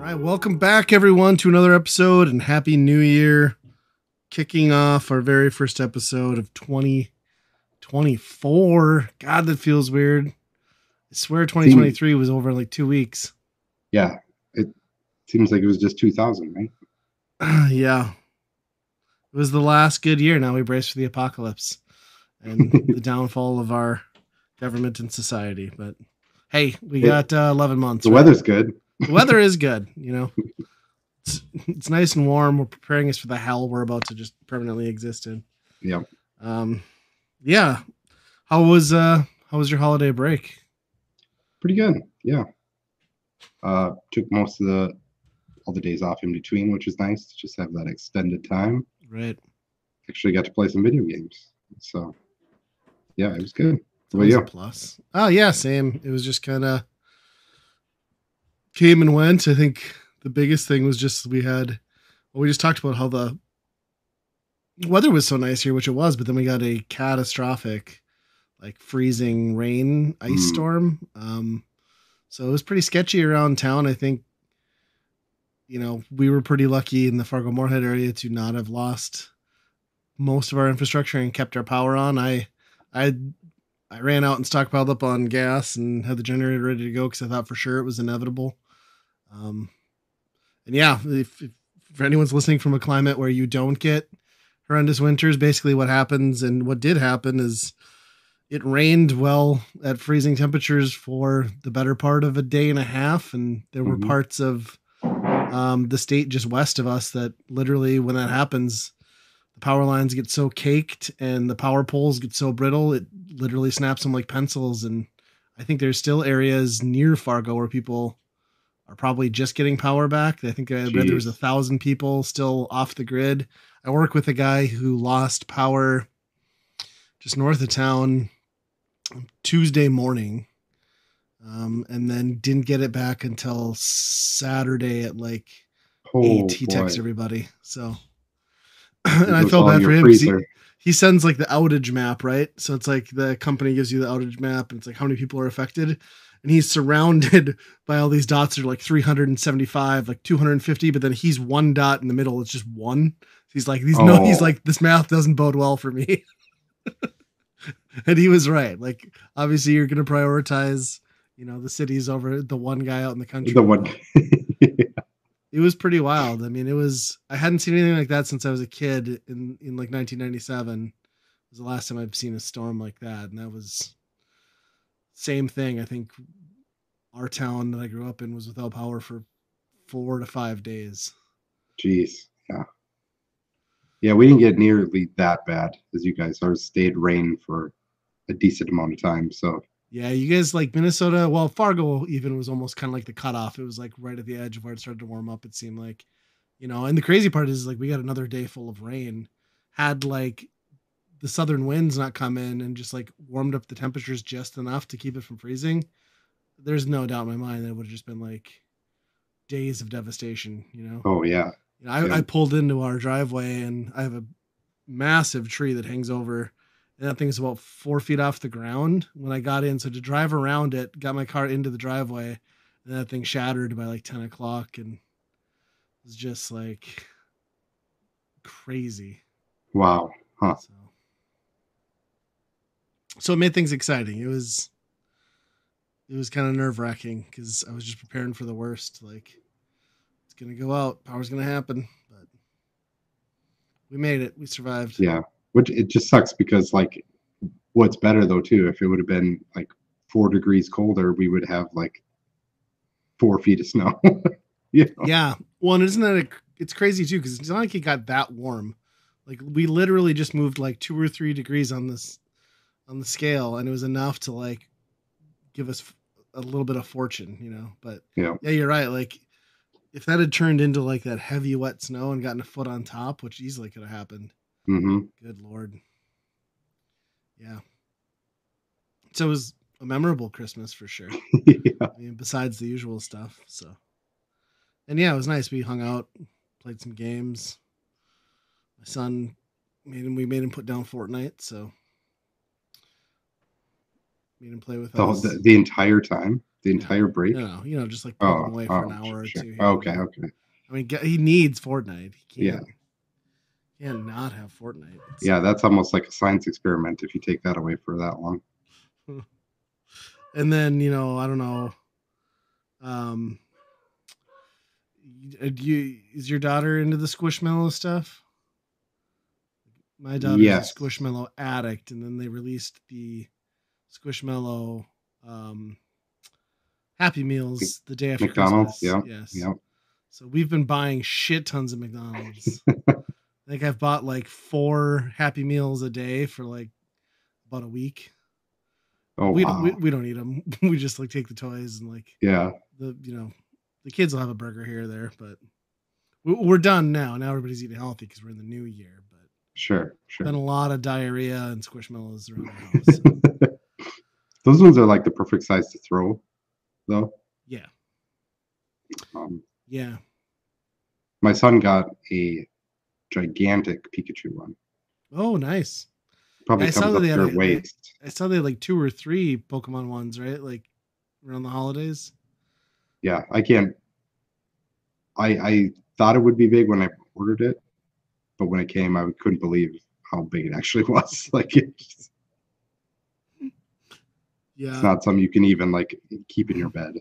right, welcome back, everyone, to another episode, and Happy New Year. Kicking off our very first episode of 2024. God, that feels weird. I swear 2023 was over in like 2 weeks. Yeah, it seems like it was just 2000, right? Yeah. It was the last good year. Now we brace for the apocalypse and the downfall of our government and society. But hey, we got 11 months. The weather's good. The weather is good, you know. It's nice and warm. We're preparing us for the hell we're about to just permanently exist in. Yeah. Yeah. How was your holiday break? Pretty good. Yeah. Took most of all the days off in between, which is nice to just have that extended time. Right. Actually got to play some video games. So yeah, it was good. What was a plus? Oh yeah, same. It was just kind of came and went. I think the biggest thing was just we just talked about how the weather was so nice here, which it was, but then we got a catastrophic, like freezing rain ice storm. So it was pretty sketchy around town. I think, you know, we were pretty lucky in the Fargo-Moorhead area to not have lost most of our infrastructure and kept our power on. I ran out and stockpiled up on gas and had the generator ready to go because I thought for sure it was inevitable. And yeah, if for anyone's listening from a climate where you don't get horrendous winters, basically what happens and what did happen is it rained well at freezing temperatures for the better part of a day and a half. And there were parts of the state just west of us that literally when that happens, the power lines get so caked and the power poles get so brittle, it literally snaps them like pencils. And I think there's still areas near Fargo where people are probably just getting power back. I think I read there was 1,000 people still off the grid. I work with a guy who lost power just north of town Tuesday morning, and then didn't get it back until Saturday at like 8. He texted everybody. So, and I felt bad for him because he sends like the outage map, right? So it's like the company gives you the outage map and it's like how many people are affected. And he's surrounded by all these dots that are like 375, like 250, but then he's one dot in the middle. It's just one. He's like, he's like, this math doesn't bode well for me. And he was right. Like, obviously you're going to prioritize, you know, the cities over the one guy out in the country. The one. It was pretty wild. I mean, I hadn't seen anything like that since I was a kid in like 1997. It was the last time I've seen a storm like that. And that was same thing. I think our town that I grew up in was without power for 4 to 5 days. Jeez. Yeah. Yeah. We didn't get nearly that bad as you guys. Ours stayed rain for a decent amount of time. So yeah, you guys like Minnesota. Well, Fargo even was almost kind of like the cutoff. It was like right at the edge of where it started to warm up. It seemed like, you know, and the crazy part is like, we got another day full of rain, had like the southern winds not come in and just like warmed up the temperatures just enough to keep it from freezing. There's no doubt in my mind that it would have just been like days of devastation, you know? Oh yeah. You know, I pulled into our driveway and I have a massive tree that hangs over and that thing's about 4 feet off the ground when I got in. So to drive around it, got my car into the driveway and that thing shattered by like 10 o'clock and it was just like crazy. Wow. Huh. So it made things exciting. It was kind of nerve wracking because I was just preparing for the worst. Like it's going to go out, power's going to happen, but we made it. We survived. Yeah. Which it just sucks because like what's better though too, if it would have been like 4 degrees colder, we would have like 4 feet of snow. Yeah. Yeah. Well, and isn't that it's crazy too, because it's not like it got that warm. Like we literally just moved like 2 or 3 degrees on the scale, and it was enough to like give us a little bit of fortune, you know. But yeah, you're right. Like if that had turned into like that heavy wet snow and gotten a foot on top, which easily could have happened. Good Lord. Yeah. So it was a memorable Christmas for sure. Yeah. I mean, besides the usual stuff. So, and yeah, it was nice. We hung out, played some games. My son we made him put down Fortnite. So made him play with us The entire time. The entire break? No, just like pull Oh, him away for an oh, hour or sure. two here. Okay, okay. I mean, he needs Fortnite. He Yeah. can't not have Fortnite. Yeah, that's almost like a science experiment if you take that away for that long. And then, I don't know. Is your daughter into the Squishmallow stuff? My daughter's a Yes. Squishmallow addict, and then they released the Squishmallow Happy Meals the day after McDonald's, Christmas. yeah. Yes. Yeah. So we've been buying shit tons of McDonald's. I think I've bought like 4 Happy Meals a day for like about a week. Oh, wow. We don't eat them. We just like take the toys and like Yeah. The kids will have a burger here or there, but we're done now. Now everybody's eating healthy because we're in the new year. But Sure. been a lot of diarrhea and Squishmallows around the house. Those ones are like the perfect size to throw, though. Yeah. Um, Yeah. My son got a gigantic Pikachu one. Oh, nice. Probably I saw comes that up they to your waist. I saw they had like 2 or 3 Pokemon ones, right? Like around the holidays. Yeah, I can't. I thought it would be big when I ordered it, but when it came, I couldn't believe how big it actually was. Like it's Yeah. not something you can even like keep in your bed.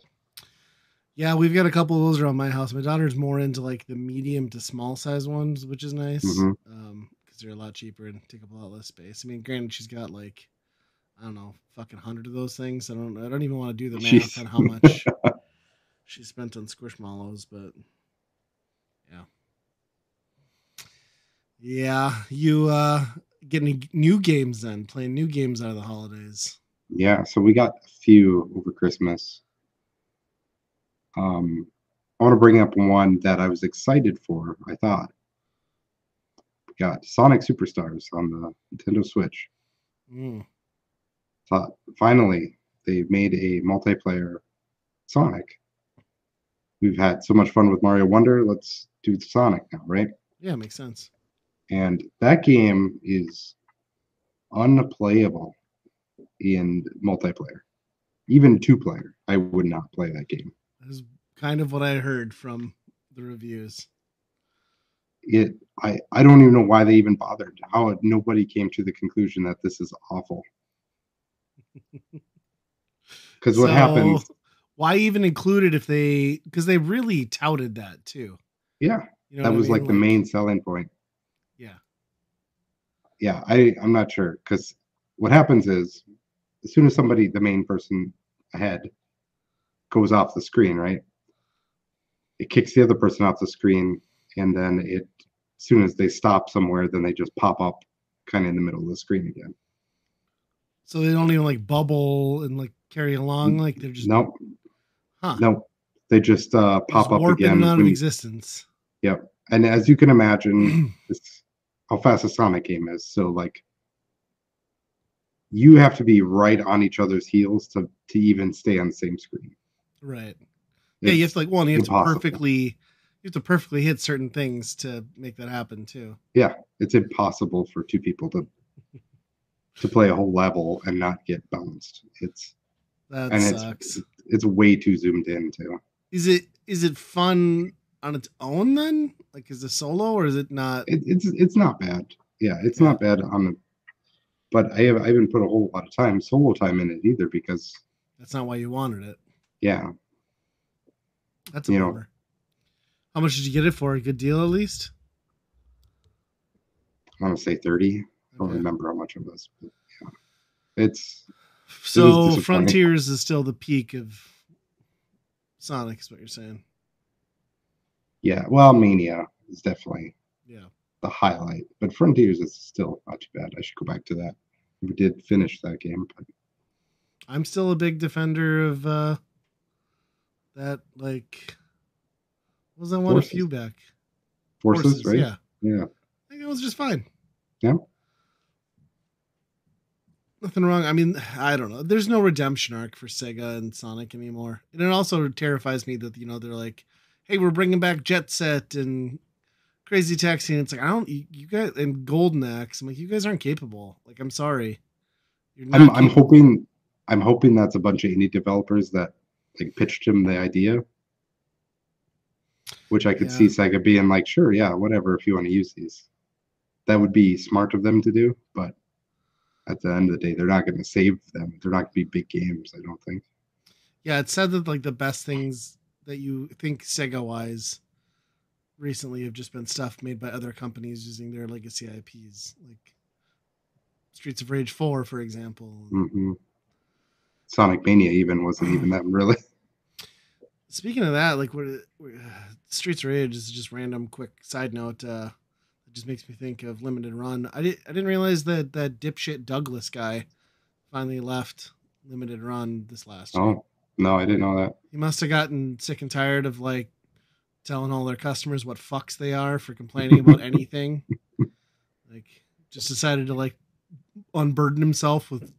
Yeah, we've got a couple of those around my house. My daughter's more into like the medium to small size ones, which is nice. Because they're a lot cheaper and take up a lot less space. I mean, granted, she's got like, I don't know, fucking 100 of those things. I don't even want to do the math on how much she spent on Squishmallows, but yeah. Yeah, you getting new games then, playing new games out of the holidays. Yeah, so we got a few over Christmas. I want to bring up one that I was excited for. I thought we got Sonic Superstars on the Nintendo Switch. Thought finally they've made a multiplayer Sonic. We've had so much fun with Mario Wonder. Let's do Sonic now, right? Yeah, makes sense. And that game is unplayable in multiplayer. Even 2-player, I would not play that game. That is kind of what I heard from the reviews. I don't even know why they even bothered. How nobody came to the conclusion that this is awful. Because what happens? Why even include it because they really touted that too. Yeah, that was like the main selling point. Yeah. Yeah, I'm not sure because what happens is as soon as the main person ahead goes off the screen, right? It kicks the other person off the screen, and then as soon as they stop somewhere, then they just pop up kind of in the middle of the screen again. So they don't even like bubble and like carry along, like they're just nope. Huh. Nope. They just pop up again. Out of existence. Yep. And as you can imagine, how fast a Sonic game is. So like you have to be right on each other's heels to even stay on the same screen. Right. Yeah, you have to you have to perfectly hit certain things to make that happen too. Yeah, it's impossible for 2 people to play a whole level and not get bounced. That sucks. It's way too zoomed in too. Is it fun on its own then? Like is it solo or is it not? It's not bad. Yeah, it's not bad but I haven't put a whole lot of solo time in it either because that's not why you wanted it. Yeah. That's a bummer. How much did you get it for? A good deal at least? I want to say 30. I don't remember how much it was, but yeah. So Frontiers is still the peak of Sonic, is what you're saying. Yeah, well, Mania is definitely the highlight, but Frontiers is still not too bad. I should go back to that. We did finish that game, but I'm still a big defender of that. Like, what was that one Forces. a few back? Forces, right? Yeah. I think it was just fine. Yeah. Nothing wrong. I mean, I don't know. There's no redemption arc for Sega and Sonic anymore. And it also terrifies me that, they're like, hey, we're bringing back Jet Set and Crazy Taxi. And it's like, you guys, and Golden Axe. I'm like, you guys aren't capable. Like, I'm sorry. I'm hoping that's a bunch of indie developers that like pitched him the idea, which I could see Yeah. Sega being like, sure, yeah, whatever, if you want to use these. That would be smart of them to do, but at the end of the day, they're not going to save them. They're not going to be big games, I don't think. Yeah, it said that like the best things that you think Sega wise recently have just been stuff made by other companies using their legacy IPs, like Streets of Rage 4, for example. Hmm. Sonic Mania even wasn't even that really. Speaking of that, like what Streets of Rage is just random quick side note. It just makes me think of Limited Run. I didn't realize that that dipshit Douglas guy finally left Limited Run this last year. Oh, no, I didn't know that. He must have gotten sick and tired of like telling all their customers what fucks they are for complaining about anything. Like, just decided to like unburden himself with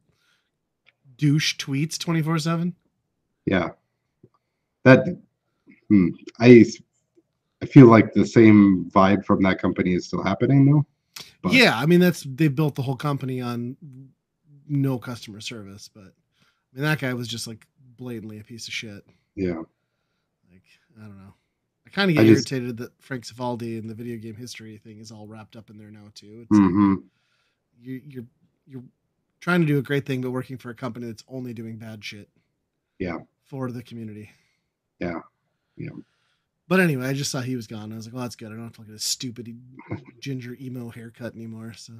douche tweets 24/7. Yeah, that hmm, I I feel like the same vibe from that company is still happening though. But Yeah, I mean that's they built the whole company on no customer service, but I mean that guy was just like blatantly a piece of shit. yeah, Like, I don't know. I kind of I get just irritated that Frank Cifaldi and the video game history thing is all wrapped up in there now too. It's like hmm you're trying to do a great thing, but working for a company that's only doing bad shit yeah, for the community. yeah, yeah. But anyway, I just saw he was gone. I was like, well, that's good. I don't have to look at his stupid ginger emo haircut anymore. So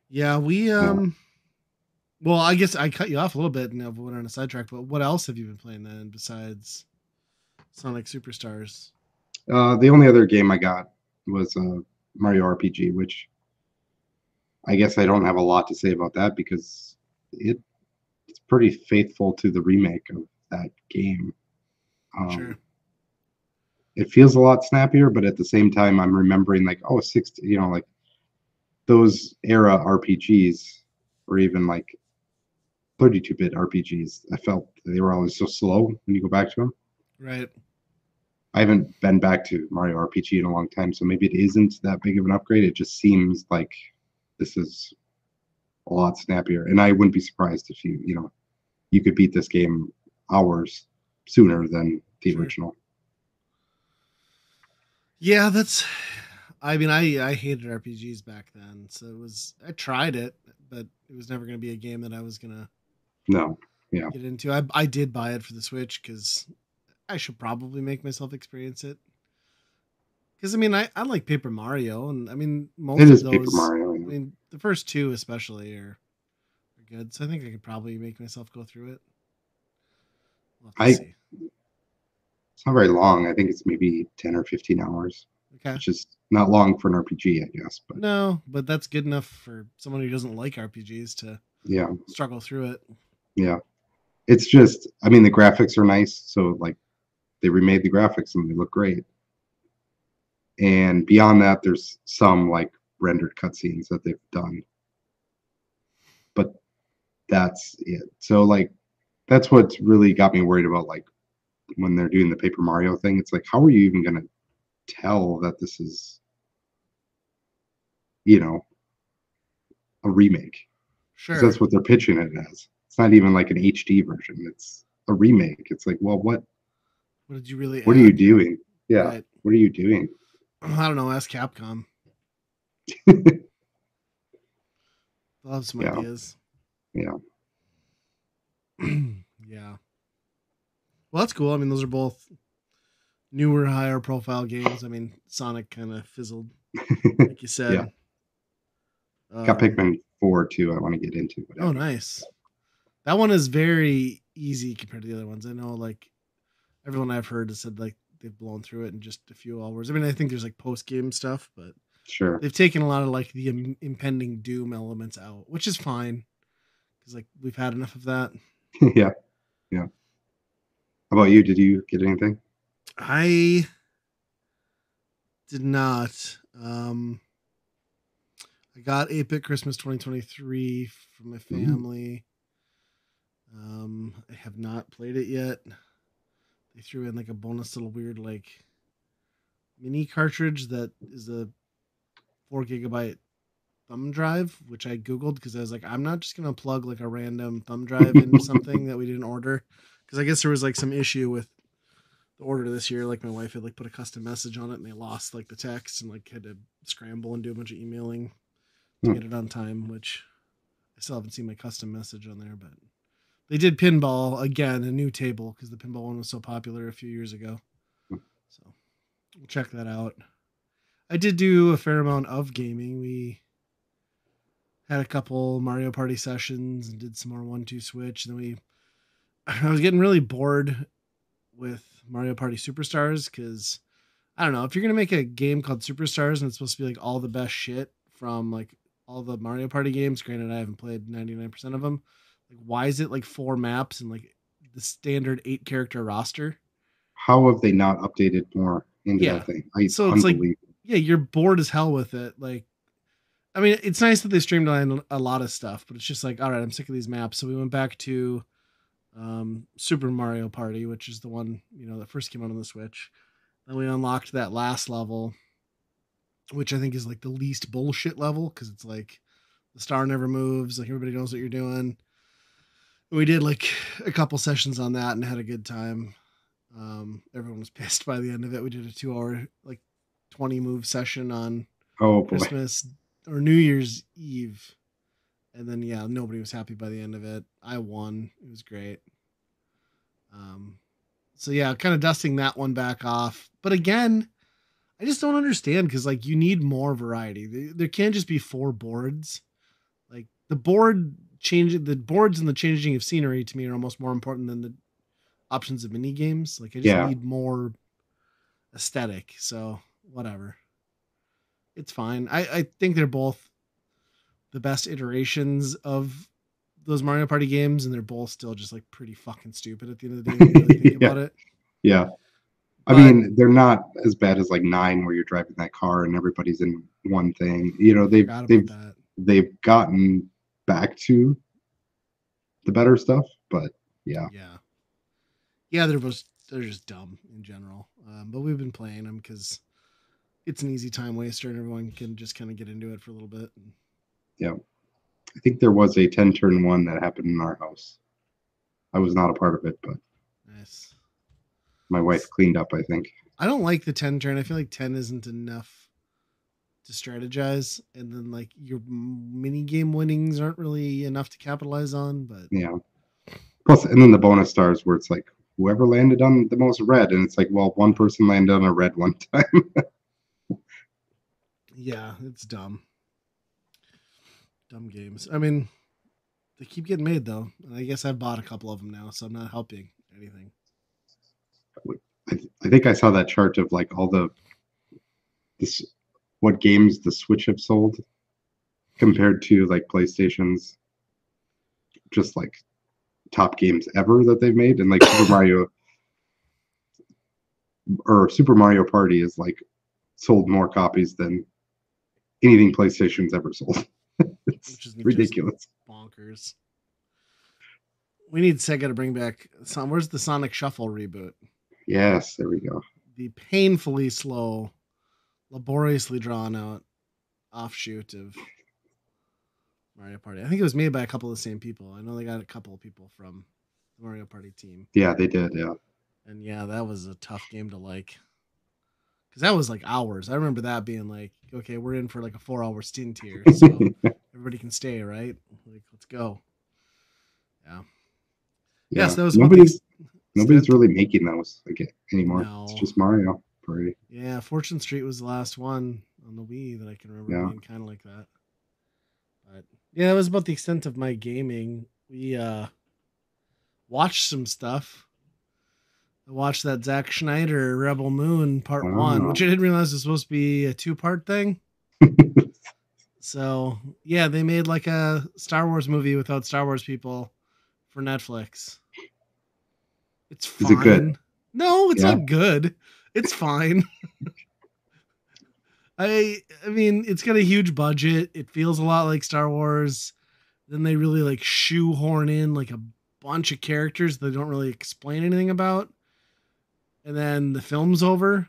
yeah, we Yeah. well, I guess I cut you off a little bit and I went on a sidetrack, but what else have you been playing then besides Sonic Superstars? The only other game I got was Mario RPG, which I guess I don't have a lot to say about that because it's pretty faithful to the remake of that game. Sure. Um, it feels a lot snappier, but at the same time, I'm remembering like, oh, 60, like those era RPGs or even like 32-bit RPGs. I felt they were always so slow when you go back to them. Right. I haven't been back to Mario RPG in a long time, so maybe it isn't that big of an upgrade. It just seems like this is a lot snappier, and I wouldn't be surprised if you could beat this game hours sooner than the Sure. original. Yeah, that's I mean, I hated RPGs back then, so I tried it, but it was never going to be a game that I was going to No, yeah, get into. I did buy it for the Switch cuz I should probably make myself experience it. Cuz I mean, I like Paper Mario and I mean it most of is Paper those Mario. I mean, the first two especially are good. So I think I could probably make myself go through it. We'll have to I see. It's not very long. I think it's maybe 10 or 15 hours, Okay. which is not long for an RPG, I guess. But No, but that's good enough for someone who doesn't like RPGs to yeah, struggle through it. yeah. It's just, I mean, the graphics are nice. So, like, they remade the graphics and they look great. And beyond that, there's some like rendered cutscenes that they've done, but that's it. So, like, that's what's really got me worried about, like, when they're doing the Paper Mario thing. It's like, how are you even going to tell that this is, you know, a remake? Because Sure. that's what they're pitching it as. It's not even like an HD version. It's a remake. It's like, well, What did you really what are you add? doing? Yeah, Right. what are you doing? I don't know. Ask Capcom. They'll have some Yeah, ideas. yeah, Yeah. Well, that's cool. I mean, those are both newer, higher profile games. I mean, Sonic kind of fizzled, like you yeah. said. Got Um, Pikmin 4 too. I want to get into, but I oh, haven't. nice. That one is very easy compared to the other ones. I know, like everyone I've heard has said like they've blown through it in just a few hours. I mean, I think there's like post game stuff, but Sure. they've taken a lot of like the impending doom elements out, which is fine because like we've had enough of that. Yeah, yeah. How about you? Did you get anything? I did not. I got 8-Bit Christmas 2023 from my Ooh. family. I have not played it yet. They threw in like a bonus little weird like mini cartridge that is a 4 gigabyte thumb drive, which I Googled because I was like, I'm not just going to plug like a random thumb drive into something that we didn't order. Because I guess there was like some issue with the order this year. Like my wife had like put a custom message on it and they lost like the text and like had to scramble and do a bunch of emailing to Hmm. get it on time, which I still haven't seen my custom message on there, but they did pinball again, a new table because the pinball one was so popular a few years ago. So we'll check that out. I did do a fair amount of gaming. We had a couple Mario Party sessions and did some more 1-2 Switch. And then I was getting really bored with Mario Party Superstars because I don't know if you're gonna make a game called Superstars and it's supposed to be like all the best shit from like all the Mario Party games. Granted, I haven't played 99% of them. Like, why is it like 4 maps and like the standard 8 character roster? How have they not updated more into Yeah, that thing? It's so it's like unbelievable. yeah, you're bored as hell with it. Like, I mean, it's nice that they streamlined a lot of stuff, but it's just like, all right, I'm sick of these maps. So we went back to Super Mario Party, which is the one that first came out on the Switch. Then we unlocked that last level, which I think is like the least bullshit level because it's like the star never moves, like everybody knows what you're doing. We did like a couple sessions on that and had a good time. Everyone was pissed by the end of it. We did a 2 hour, like 20 move session on Oh boy. Christmas or New Year's Eve. And then, yeah, nobody was happy by the end of it. I won. It was great. Um, so yeah, kind of dusting that one back off. But again, I just don't understand because like you need more variety. There can't just be 4 boards. Like the boards and the changing of scenery to me are almost more important than the options of mini games. Like I just Yeah. need more aesthetic. So whatever, it's fine. I think they're both the best iterations of those Mario Party games, and they're both still just like pretty fucking stupid at the end of the day when you really think Yeah. about it. Yeah. I But mean, they're not as bad as like 9 where you're driving that car and everybody's in one thing. They've forgot about they've that. they've gotten back to the better stuff, but yeah. Yeah, yeah, they're just dumb in general. But we've been playing them because it's an easy time waster, and everyone can just kind of get into it for a little bit. Yeah. I think there was a 10 turn one that happened in our house. I was not a part of it, but Nice. my wife cleaned up, I think. I don't like the 10 turn. I feel like 10 isn't enough to strategize, and then like your mini game winnings aren't really enough to capitalize on. But Yeah. Plus, and then the bonus stars where it's like whoever landed on the most red, and it's like, well, one person landed on a red one time. yeah, it's dumb. Dumb games. I mean, they keep getting made though, and I guess I've bought a couple of them now, so I'm not helping anything. I think I saw that chart of like all this what games the Switch have sold compared to like PlayStation's just like top games ever that they've made, and like Super Mario Party is like sold more copies than anything PlayStation's ever sold. It's Which is just ridiculous. bonkers. We need Sega to bring back some. Where's the Sonic Shuffle reboot? Yes, there we go. The painfully slow, laboriously drawn out offshoot of Mario Party. I think it was made by a couple of the same people. I know they got a couple of people from the Mario Party team. Yeah, they did. Yeah. And yeah, that was a tough game to like. Because that was like hours. I remember that being like, okay, we're in for like a 4 hour stint here. So everybody can stay, right? Like, let's go. Yeah. Yeah. Yes, that was about the Nobody's extent. really making those like anymore. It's No. just Mario Party. Yeah, Fortune Street was the last one on the Wii that I can remember Yeah. being kind of like that. But yeah, that was about the extent of my gaming. We watched some stuff. I watched that Zack Schneider Rebel Moon Part 1, which I Wow. didn't realize was supposed to be a 2-part thing. So yeah, they made like a Star Wars movie without Star Wars people for Netflix. It's Is it good? fine. No, it's Yeah. not good. It's fine. I mean, it's got a huge budget. It feels a lot like Star Wars. Then they really like shoehorn in like a bunch of characters they don't really explain anything about. And then the film's over.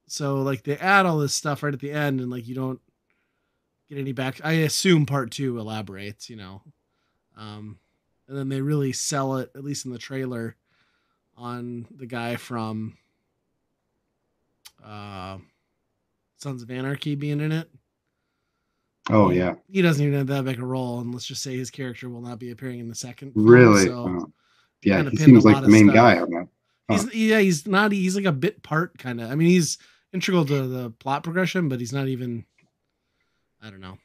So like they add all this stuff right at the end and like you don't get any back. I assume part 2 elaborates, and then they really sell it, at least in the trailer, on the guy from uh, Sons of Anarchy being in it. Oh yeah, he doesn't even have that big a role, and let's just say his character will not be appearing in the second film. really? So Yeah, kind of he pinned a seems like lot the of main stuff. guy on that. Huh. He's not. He's like a bit part kind of. I mean, he's integral to the plot progression, but he's not even. I don't know.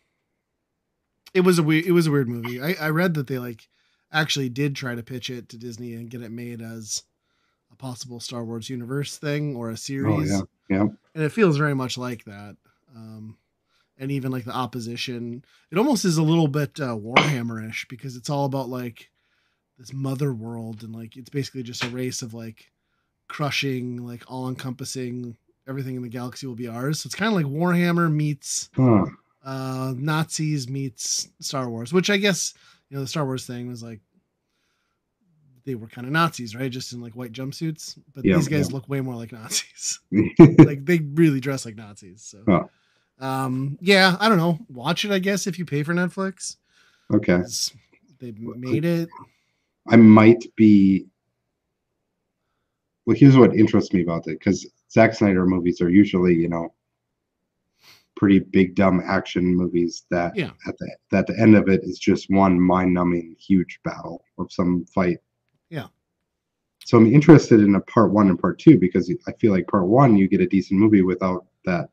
It was a weird movie. I read that they like actually did try to pitch it to Disney and get it made as a possible Star Wars universe thing or a series. Oh yeah. And it feels very much like that. And even like the opposition, it almost is a little bit Warhammer-ish because it's all about like this mother world, and like it's basically just a race of like crushing, like all encompassing everything in the galaxy will be ours. So it's kind of like Warhammer meets Nazis meets Star Wars, which I guess, the Star Wars thing was like they were kind of Nazis, right? Just in like white jumpsuits, but these guys look way more like Nazis. Like they really dress like Nazis. So yeah, I don't know. Watch it, I guess, if you pay for Netflix. Okay. They made it. I might be. Well, here's what interests me about it, because Zack Snyder movies are usually, pretty big dumb action movies that at the end of it is just one mind-numbing huge battle of some fight. Yeah. So I'm interested in a part 1 and part 2 because I feel like part 1 you get a decent movie without that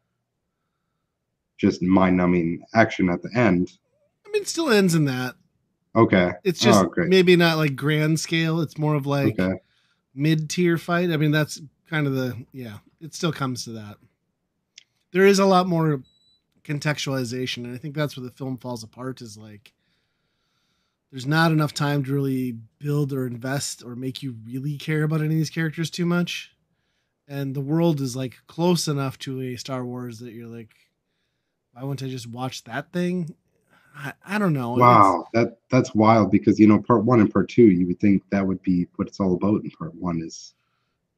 just mind-numbing action at the end. I mean, it still ends in that. Okay. It's just maybe not like grand scale. It's more of like mid-tier fight. I mean, that's kind of it still comes to that. There is a lot more contextualization, and I think that's where the film falls apart, is like there's not enough time to really build or invest or make you really care about any of these characters too much. And the world is like close enough to a Star Wars that you're like, why wouldn't I just watch that thing? I don't know. Wow, that's wild, because part 1 and part 2, you would think that would be what it's all about, and part 1 is.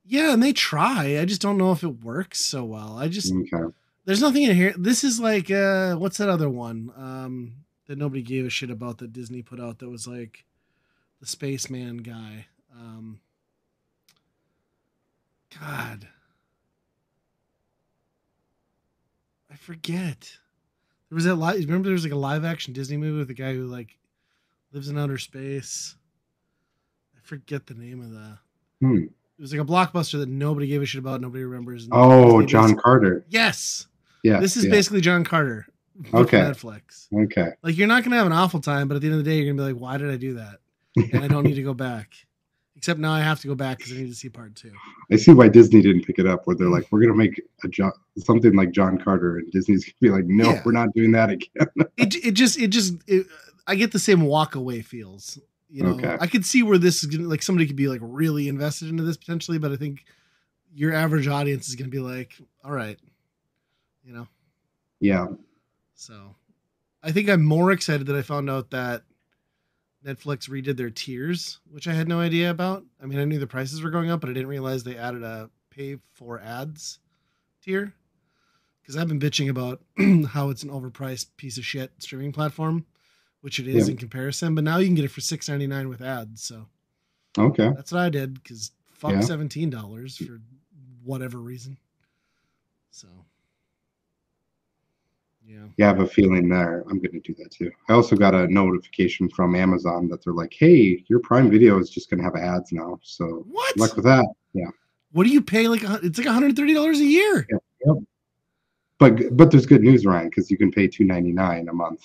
Yeah, and they try. I just don't know if it works so well. There's nothing in here. This is like what's that other one that nobody gave a shit about that Disney put out that was like the spaceman guy. God, I forget. There was that remember there was like a live action Disney movie with a guy who like lives in outer space. I forget the name of the. It was like a blockbuster that nobody gave a shit about. Nobody remembers. Oh, John Carter. Yes. Yeah. This is basically John Carter. Okay. Netflix. Okay. Like you're not going to have an awful time, but at the end of the day, you're going to be like, why did I do that? And I don't need to go back. Except now I have to go back because I need to see part 2. I see why Disney didn't pick it up, where they're like, we're going to make something like John Carter, and Disney's going to be like, no, we're not doing that again. I get the same walk away feels. I could see where this is gonna, like, somebody could be like really invested into this potentially, but I think your average audience is going to be like, all right, Yeah. So I think I'm more excited that I found out that Netflix redid their tiers, which I had no idea about. I mean, I knew the prices were going up, but I didn't realize they added a pay for ads tier. Because I've been bitching about how it's an overpriced piece of shit streaming platform, which it is in comparison. But now you can get it for $6.99 with ads. So that's what I did, because fuck $17 for whatever reason. So I have a feeling there I'm going to do that too. I also got a notification from Amazon that they're like, hey, your Prime Video is just going to have ads now. So what? Good luck with that. Yeah. What do you pay? It's like $130 a year. Yep. But there's good news, Ryan, because you can pay $2.99 a month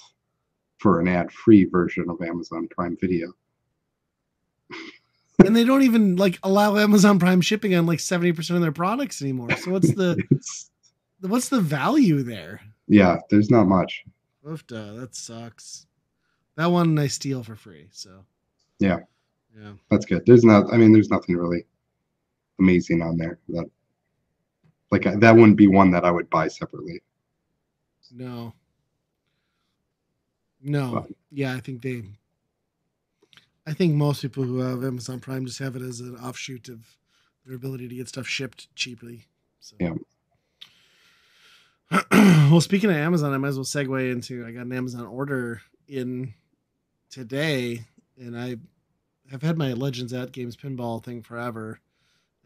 for an ad-free version of Amazon Prime Video. And they don't even like allow Amazon Prime shipping on like 70% of their products anymore. So what's the value there? Yeah, there's not much. Oofda, that sucks. That one I steal for free. So yeah, that's good. There's nothing really amazing on there. That wouldn't be one that I would buy separately. No. But, yeah, I think most people who have Amazon Prime just have it as an offshoot of their ability to get stuff shipped cheaply. So. Yeah. Well, speaking of Amazon, I might as well segue into, I got an Amazon order in today, and I have had my Legends at Games pinball thing forever,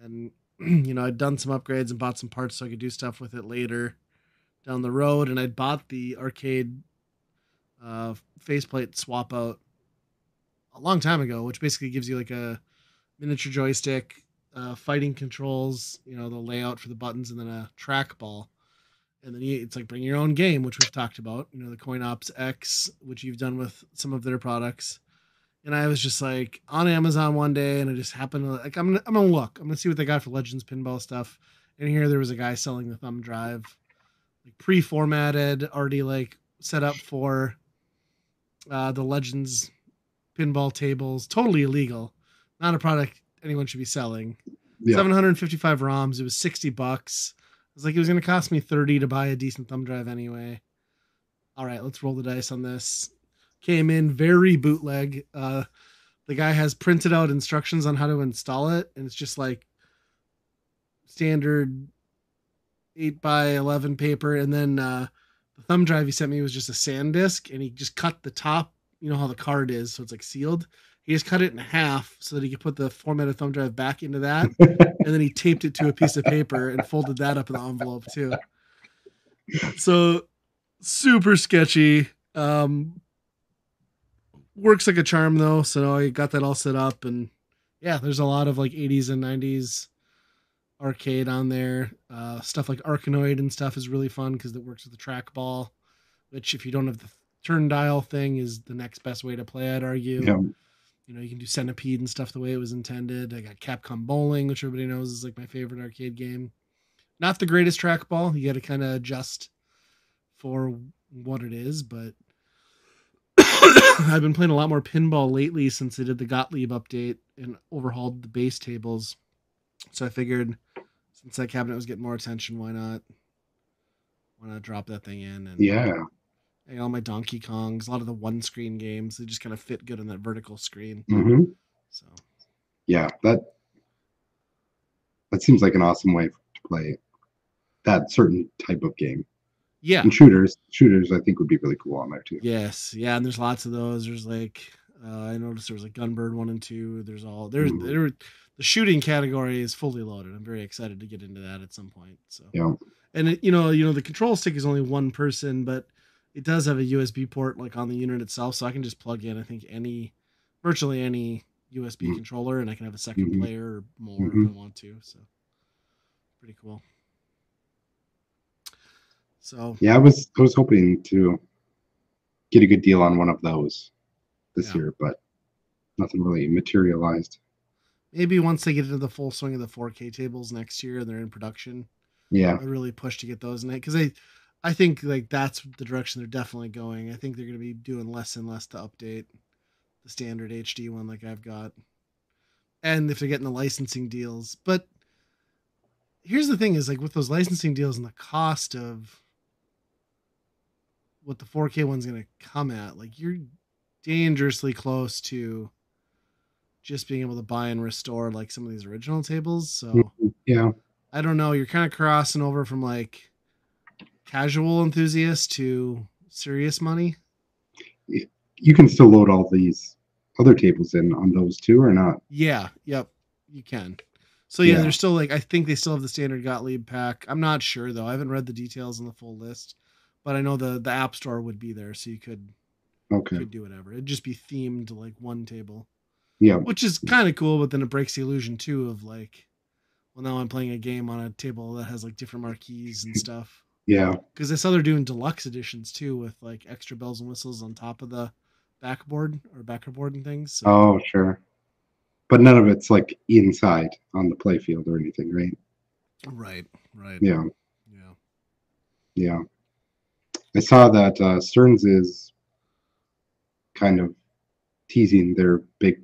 and I'd done some upgrades and bought some parts so I could do stuff with it later down the road, and I'd bought the arcade faceplate swap out a long time ago, which basically gives you like a miniature joystick, fighting controls, the layout for the buttons, and then a trackball. And then it's like bring your own game, which we've talked about, the Coin Ops X, which you've done with some of their products. And I was just like on Amazon one day, and I just happened to like I'm gonna look, I'm gonna see what they got for Legends pinball stuff. And here there was a guy selling the thumb drive, like pre-formatted, already like set up for the Legends pinball tables, totally illegal, not a product anyone should be selling. Yeah. 755 ROMs. It was $60. It was like it was going to cost me 30 to buy a decent thumb drive anyway. All right, let's roll the dice on this. Came in very bootleg. The guy has printed out instructions on how to install it, and it's just like standard 8x11 paper. And then the thumb drive he sent me was just a SanDisk, and he just cut the top. You know how the card is, so it's like sealed. He just cut it in half so that he could put the formatted thumb drive back into that. And then he taped it to a piece of paper and folded that up in the envelope too. So super sketchy. Works like a charm though. So I got that all set up, and yeah, there's a lot of like 80s and 90s arcade on there. Stuff like Arkanoid and stuff is really fun because it works with the trackball, which if you don't have the turn dial thing is the next best way to play, I'd argue. Yeah. You can do Centipede and stuff the way it was intended. I got Capcom Bowling, which everybody knows is like my favorite arcade game. Not the greatest trackball. You got to kind of adjust for what it is, but I've been playing a lot more pinball lately since they did the Gottlieb update and overhauled the base tables. So I figured since that cabinet was getting more attention, why not drop that thing in? And yeah. All my Donkey Kongs, a lot of the one screen games, they just kind of fit good on that vertical screen. Mm-hmm. So, yeah, that seems like an awesome way to play that certain type of game. Yeah, and shooters, I think would be really cool on there too. Yes, yeah, and there's lots of those. There's like I noticed there was like Gunbird 1 and 2. There's the shooting category is fully loaded. I'm very excited to get into that at some point. So yeah, and the control stick is only one person, but it does have a USB port like on the unit itself, so I can just plug in, I think, virtually any USB controller, and I can have a second player or more if I want to. So pretty cool. So yeah, I was hoping to get a good deal on one of those this year, but nothing really materialized. Maybe once they get into the full swing of the 4K tables next year and they're in production, I really push to get those in it, because I think like that's the direction they're definitely going. I think they're going to be doing less and less to update the standard HD one like I've got. And if they're getting the licensing deals. But here's the thing is like with those licensing deals and the cost of what the 4K one's going to come at, like you're dangerously close to just being able to buy and restore like some of these original tables. So yeah, I don't know. You're kind of crossing over from like casual enthusiast to serious money. You can still load all these other tables in on those too, or not? Yeah. Yep. You can. So yeah, there's still like, I think they still have the standard Gottlieb pack. I'm not sure though. I haven't read the details on the full list, but I know the app store would be there. So you could do whatever. It'd just be themed to like one table. Yeah. Which is kind of cool, but then it breaks the illusion too of like, well, now I'm playing a game on a table that has like different marquees and stuff. Yeah. Because I saw they're doing deluxe editions too with like extra bells and whistles on top of the backboard and things. So. Oh, sure. But none of it's like inside on the play field or anything, right? Right. Yeah. I saw that Stearns is kind of teasing their big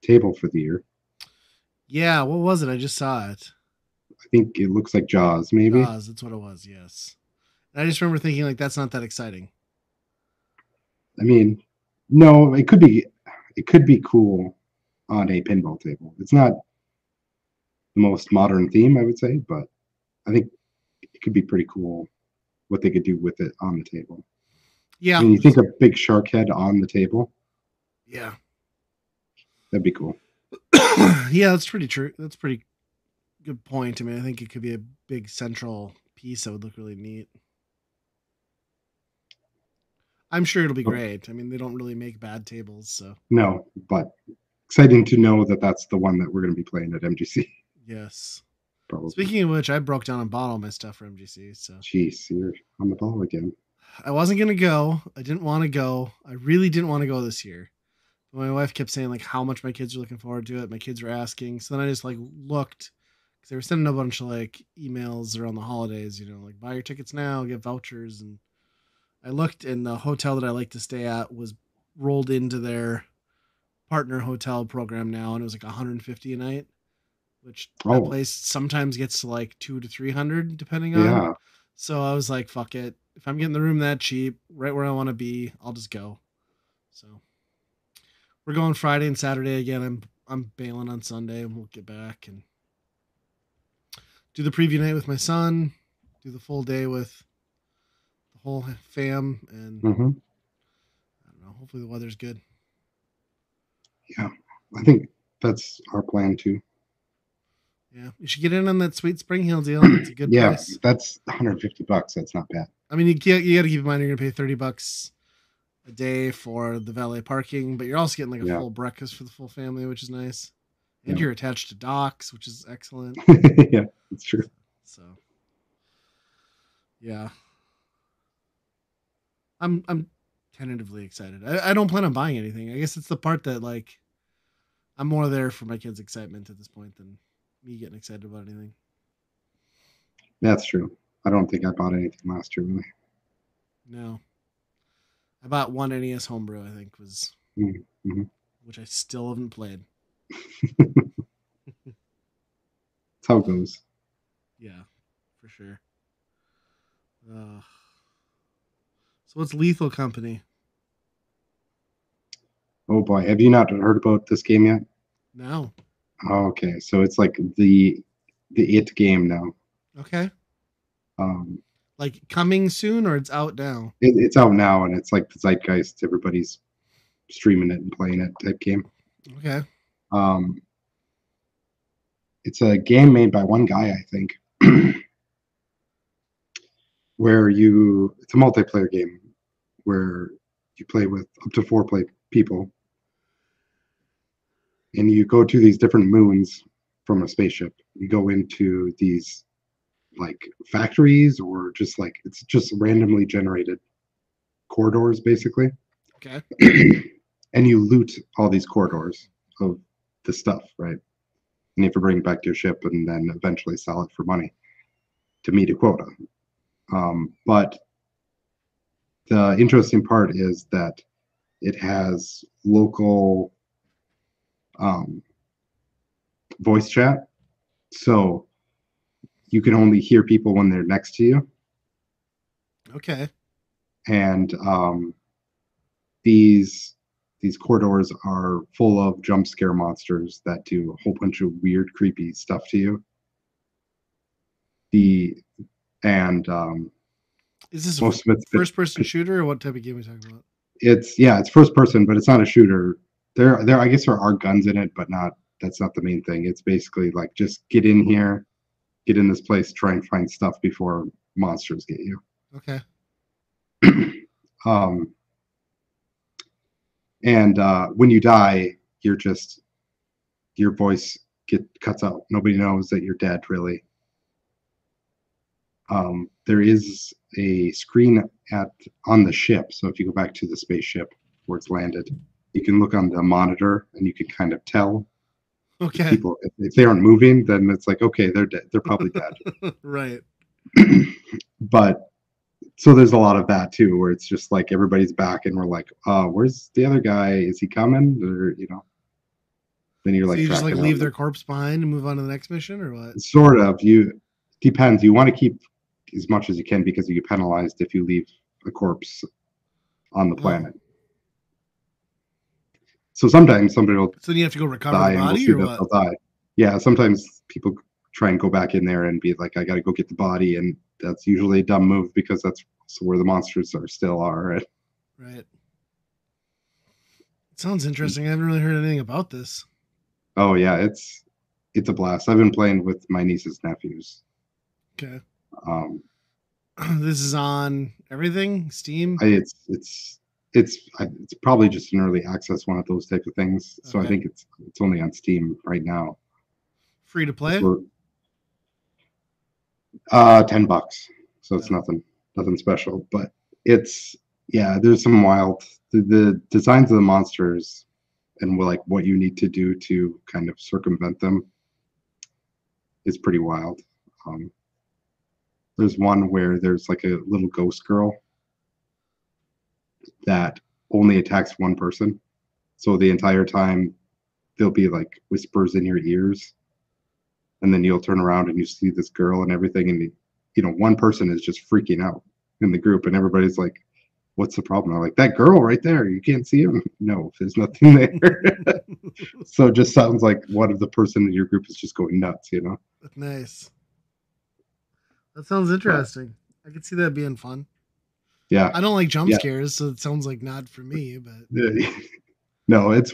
table for the year. Yeah, what was it? I just saw it. I think it looks like Jaws, maybe. Jaws, that's what it was, yes. And I just remember thinking like that's not that exciting. I mean, no, it could be cool on a pinball table. It's not the most modern theme, I would say, but I think it could be pretty cool what they could do with it on the table. Yeah. I mean, you think a big shark head on the table? Yeah. That'd be cool. Yeah, that's pretty true. That's pretty good point. I mean, I think it could be a big central piece that would look really neat. I'm sure it'll be great. I mean, they don't really make bad tables, so. No, but exciting to know that that's the one that we're going to be playing at MGC. Yes. Probably. Speaking of which, I broke down and bought all my stuff for MGC. So. Jeez, you're on the ball again. I wasn't gonna go. I didn't want to go. I really didn't want to go this year. But my wife kept saying like how much my kids are looking forward to it. My kids were asking, so then I just like looked because they were sending a bunch of like emails around the holidays. You know, like buy your tickets now, get vouchers, and I looked, and the hotel that I like to stay at was rolled into their partner hotel program now, and it was like 150 a night, which that place sometimes gets to like 200 to 300 depending on. Yeah. So I was like, fuck it. If I'm getting the room that cheap, right where I want to be, I'll just go. So we're going Friday and Saturday again. I'm bailing on Sunday, and we'll get back and do the preview night with my son, do the full day with the whole fam, and I don't know. Hopefully the weather's good. Yeah, I think that's our plan too. Yeah, you should get in on that sweet Spring Hill deal. It's a good price. Yeah, that's $150. That's not bad. I mean, you got to keep in mind you're gonna pay $30 a day for the valet parking, but you're also getting like a full breakfast for the full family, which is nice. And you're attached to docks, which is excellent. Yeah, it's true. So, yeah, I'm tentatively excited. I don't plan on buying anything. I guess it's the part that like I'm more there for my kids' excitement at this point than me getting excited about anything. That's true. I don't think I bought anything last year, really. No. I bought one NES homebrew, I think, was which I still haven't played. That's how it goes. Yeah, for sure. So what's Lethal Company? Oh boy, have you not heard about this game yet? No. Oh, okay, so it's like the It game now. Okay. Like coming soon, or it's out now? It's out now, and it's like the zeitgeist. Everybody's streaming it and playing it type game. Okay. It's a game made by one guy, I think, where it's a multiplayer game where you play with up to 4 people, and you go to these different moons from a spaceship. You go into these like factories, or just like it's just randomly generated corridors, basically. Okay. And you loot all these corridors of the stuff, right? And you have to bring it back to your ship and then eventually sell it for money to meet a quota. But the interesting part is that it has local voice chat. So you can only hear people when they're next to you. Okay. And these corridors are full of jump scare monsters that do a whole bunch of weird, creepy stuff to you. Is this a first-person shooter, or what type of game are we talking about? It's first person, but it's not a shooter. I guess there are guns in it, but that's not the main thing. It's basically like just get in here, get in this place, try and find stuff before monsters get you. Okay. And when you die, your voice cuts out. Nobody knows that you're dead, really. There is a screen on the ship. So if you go back to the spaceship where it's landed, you can look on the monitor and you can kind of tell. Okay. People, if they aren't moving, then it's like, okay, they're dead. They're probably dead. Right. But so there's a lot of that too, where it's just like everybody's back and we're like, where's the other guy? Is he coming? Or, then you're like, you just like leave their corpse behind and move on to the next mission, or what? Sort of. Depends. You want to keep as much as you can because you get penalized if you leave a corpse on the planet. So sometimes somebody will. So you have to go recover the body, or what? They'll die. Yeah. Sometimes people try and go back in there and be like, I got to go get the body, and that's usually a dumb move because that's where the monsters still are. Right? Right. It sounds interesting. I haven't really heard anything about this. Oh yeah, it's a blast. I've been playing with my niece's nephews. Okay. Um, This is on everything? Steam? it's probably just an early access one of those type of things. So I Okay. think it's only on Steam right now. Free to play? So, $10. So it's Okay. nothing special, but it's yeah. There's some wild the designs of the monsters and like what you need to do to kind of circumvent them is pretty wild. Um, there's one where there's like a little ghost girl that only attacks one person. So the entire time there'll be like whispers in your ears, and then you'll turn around and you see this girl and everything, and one person is just freaking out in the group, and everybody's like, "What's the problem?" I'm like, "That girl right there, you can't see him." No, there's nothing there. So it just sounds like one of the person in your group is just going nuts. Nice. That sounds But interesting. I could see that being fun. yeah, I don't like jump yeah. scares, so it sounds like not for me, but No, it's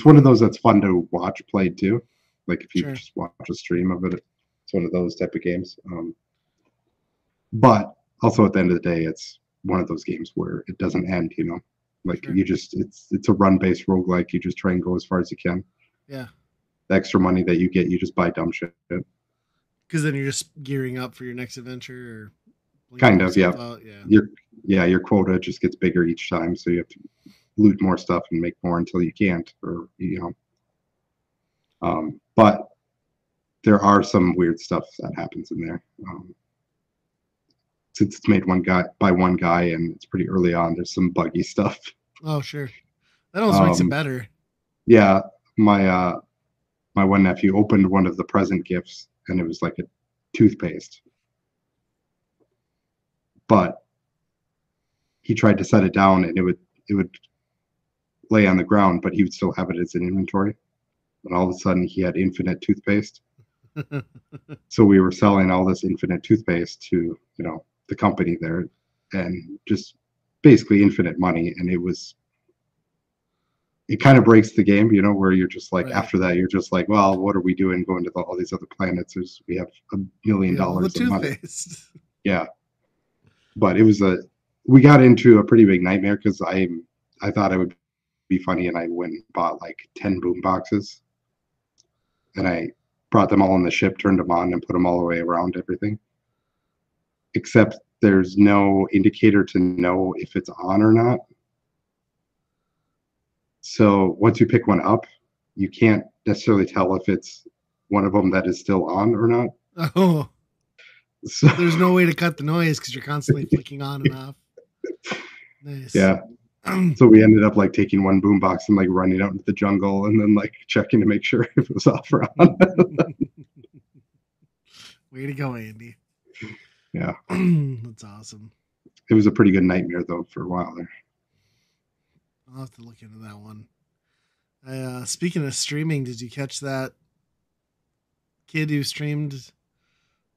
one of those that's fun to watch played too. Like if you sure. just watch a stream of it, it's one of those type of games. But also at the end of the day, it's one of those games where it doesn't end. Like Sure. it's a run based roguelike. You just try and go as far as you can. Yeah. The extra money that you get, you just buy dumb shit. Because then you're just gearing up for your next adventure or blinking Kind of, yeah. yourself out. Yeah. Your quota just gets bigger each time, so you have to loot more stuff and make more until you can't, or. But there are some weird stuff that happens in there. Since it's made one guy and it's pretty early on, there's some buggy stuff. Oh, sure. That almost makes it Um, better. yeah, my one nephew opened one of the present gifts and it was like a toothpaste, but he tried to set it down and it would lay on the ground, but he would still have it as an inventory. And all of a sudden, he had infinite toothpaste. So we were selling all this infinite toothpaste to the company there, and just basically infinite money. And it kind of breaks the game, where you're just like, Right. after that, you're just like, well, what are we doing going to all these other planets? We have $1 million Yeah, all the of money. toothpaste. Yeah, but we got into a pretty big nightmare because I thought it would be funny, and I went and bought like 10 boom boxes, and I brought them all on the ship, turned them on, and put them all the way around everything. Except there's no indicator to know if it's on or not. So once you pick one up, you can't necessarily tell if it's one of them that is still on or not. Oh, So there's no way to cut the noise because you're constantly flicking on and off. Nice. yeah. So we ended up like taking one boombox and like running out into the jungle and then like checking to make sure if it was off or on. Way to go, Andy. Yeah. That's awesome. It was a pretty good nightmare though for a while there. I'll have to look into that one. Speaking of streaming, did you catch that kid who streamed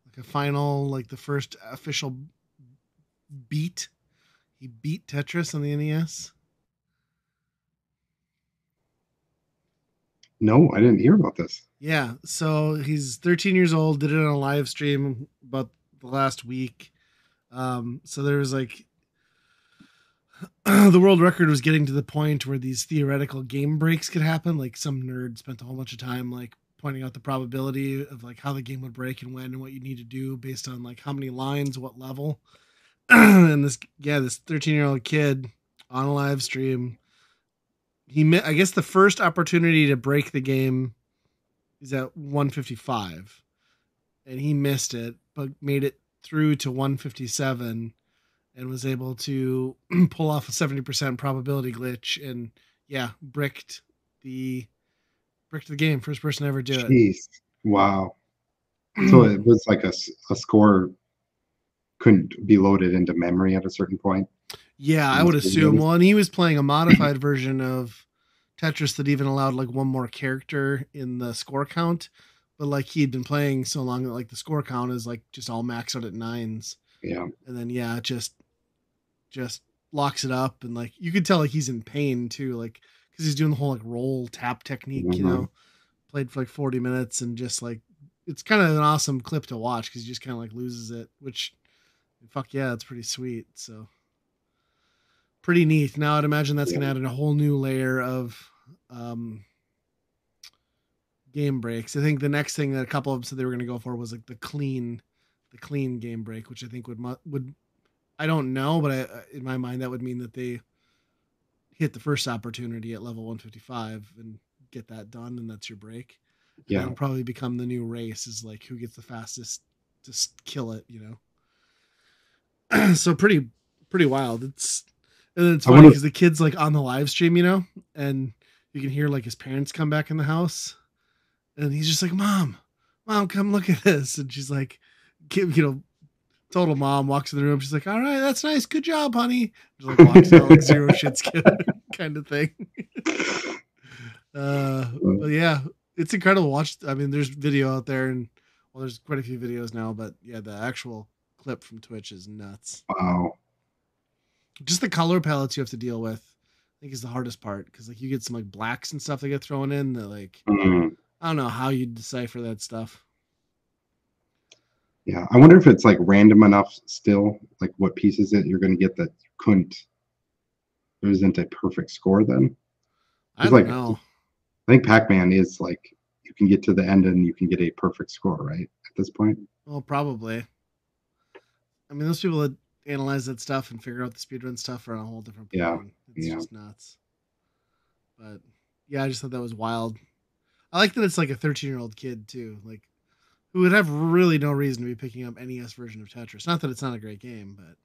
like a final, like the first official beat? He beat Tetris on the NES. No, I didn't hear about this. Yeah, so he's 13 years old. Did it on a live stream about the last week. So there was like the world record was getting to the point where these theoretical game breaks could happen. Like some nerd spent a whole bunch of time like pointing out the probability of like how the game would break and when and what you need to do based on like how many lines, what level. And this 13-year-old kid on a live stream, I guess the first opportunity to break the game is at 155, and he missed it, but made it through to 157 and was able to pull off a 70% probability glitch and bricked the game. First person to ever do it. Jeez. Wow. So it was like a score couldn't be loaded into memory at a certain point. Yeah, I would assume. Well, and he was playing a modified version of Tetris that even allowed like one more character in the score count, but like he'd been playing so long that like the score count is like just all maxed out at nines, Yeah. and then yeah, just locks it up, and like you could tell like he's in pain too, like because he's doing the whole like roll tap technique, you Hmm. know. Played for like 40 minutes and just like it's kind of an awesome clip to watch because he just kind of like loses it, which fuck yeah, it's pretty sweet. So pretty neat. Now I'd imagine that's Yeah. gonna add in a whole new layer of um, game breaks. I think the next thing that a couple of them said they were gonna go for was like the clean game break, which I think would I don't know, but in my mind that would mean that they hit the first opportunity at level 155 and get that done, and that's your break. And Yeah. that'll probably become the new race is like who gets the fastest to kill it, you know. So pretty wild. And then it's I funny wonder. because the kid's like on the live stream, you know, and you can hear like his parents come back in the house, and he's just like, "Mom, come look at this," and she's like, you know, total mom walks in the room. She's like, "All right, that's nice, good job, honey." Just like walks out like zero shits kind of thing. But yeah, it's incredible. Watch. I mean, there's video out there, and well, there's quite a few videos now. But yeah, the actual clip from Twitch is nuts. Wow. Just the color palettes you have to deal with, I think, is the hardest part because like you get some like blacks and stuff that get thrown in that like Mm. I don't know how you decipher that stuff. Yeah. I wonder if it's like random enough still, like what pieces that you're going to get that you couldn't. There isn't a perfect score then. I Because don't like know. I think Pac-Man is like you can get to the end and you can get a perfect score, right? At this point. Well, probably. I mean, those people that analyze that stuff and figure out the speedrun stuff are on a whole different Yeah. plane. It's Yeah. just nuts. But yeah, I just thought that was wild. I like that it's like a 13-year-old kid too, like who would have really no reason to be picking up NES version of Tetris. Not that it's not a great game, but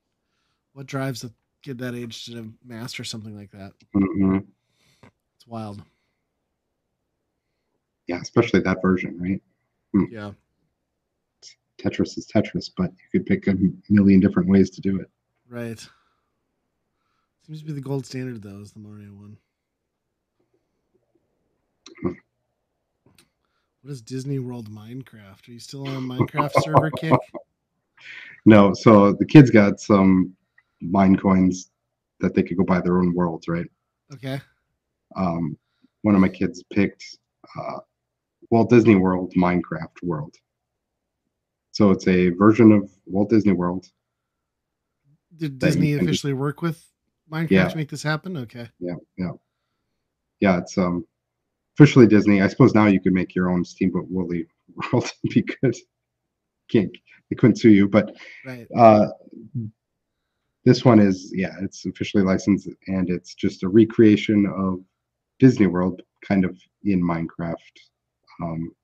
what drives a kid that age to master something like that? Hmm. It's wild. Yeah. Especially that version, right? Hmm. Yeah, Tetris is Tetris, but you could pick a million different ways to do it. right. Seems to be the gold standard though, is the Mario one. What is Disney World Minecraft? Are you still on a Minecraft server kick? No, so the kids got some mine coins that they could go buy their own worlds, right? Okay. Um, one of my kids picked uh, Walt Disney World Minecraft World. So it's a version of Walt Disney World Did that you Disney can just officially work with Minecraft yeah, to make this happen? Okay. yeah, yeah, yeah. It's officially Disney. I suppose now you could make your own Steamboat Willie world and be good. Can't they couldn't sue you, but Right. uh, this one is yeah, it's officially licensed and it's just a recreation of Disney World, kind of in Minecraft. Um,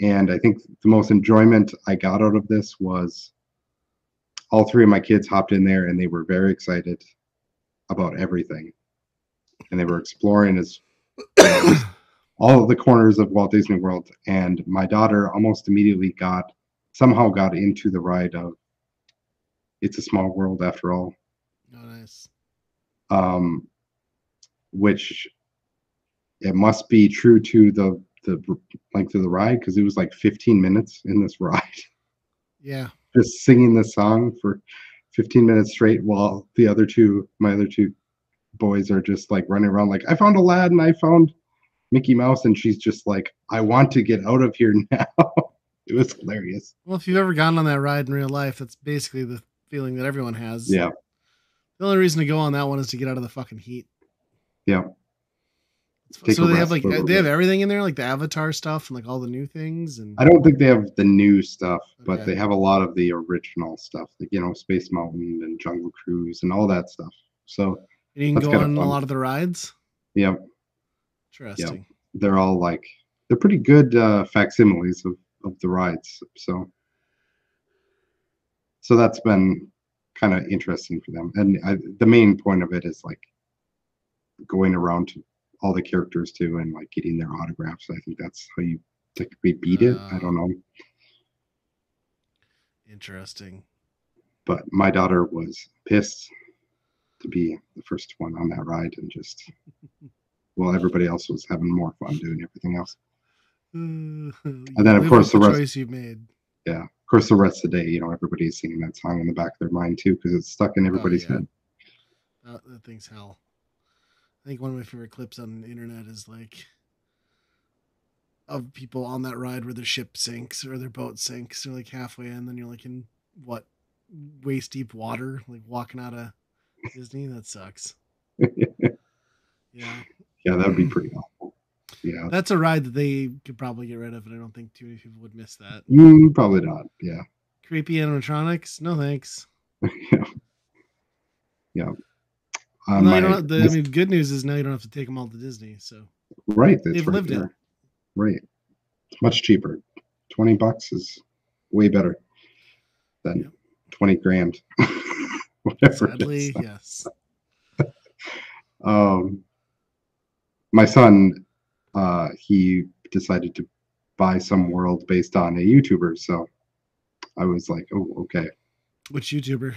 and I think the most enjoyment I got out of this was all three of my kids hopped in there and they were very excited about everything, and they were exploring as just all of the corners of Walt Disney World. And my daughter almost immediately somehow got into the ride of It's a Small World After All, Oh, nice. um, which it must be true to the length of the ride because it was like 15 minutes in this ride, Yeah. just singing this song for 15 minutes straight while my other two boys are just like running around like I found Aladdin, I found Mickey Mouse, and she's just like, I want to get out of here now. It was hilarious. Well, if you've ever gone on that ride in real life, that's basically the feeling that everyone has. Yeah, The only reason to go on that one is to get out of the fucking heat. yeah. Take a So they have rest like for a little they have bit. everything in there, like the Avatar stuff and like all the new things and I don't think they have the new stuff, but okay. they have a lot of the original stuff, like Space Mountain and Jungle Cruise and all that stuff. So And you can that's go kind of on a fun. lot of the rides. Yeah, yeah. Interesting. They're all like they're pretty good facsimiles of the rides. So that's been kind of interesting for them. And the main point of it is like going around to all the characters too and like getting their autographs. I think that's how you technically beat it. I don't know. Interesting. But my daughter was pissed to be the first one on that ride and just, well, everybody else was having more fun doing everything else. And And then, of course, the the rest, choice you made. yeah, of course, the rest of the day, everybody's singing that song in the back of their mind too, because it's stuck in Oh everybody's yeah, head. that thing's hell. I think one of my favorite clips on the internet is like of people on that ride where their ship sinks or their boat sinks. They're like halfway in, then you're like in what waist deep water, like walking out of Disney. That sucks. Yeah. Yeah, that would be pretty awful. Yeah, That's a ride that they could probably get rid of, and I don't think too many people would miss that. probably not. Yeah, Creepy animatronics? No thanks. yeah, yeah. Well, now you don't. My, Have my I mean, good news is now you don't have to take them all to Disney, so right, that's they've right lived it. there. Right, it's much cheaper. $20 is way better than Yep. 20 grand. Whatever it Sadly, is. yes. My son, he decided to buy some world based on a YouTuber, so I was like, oh, okay. Which YouTuber?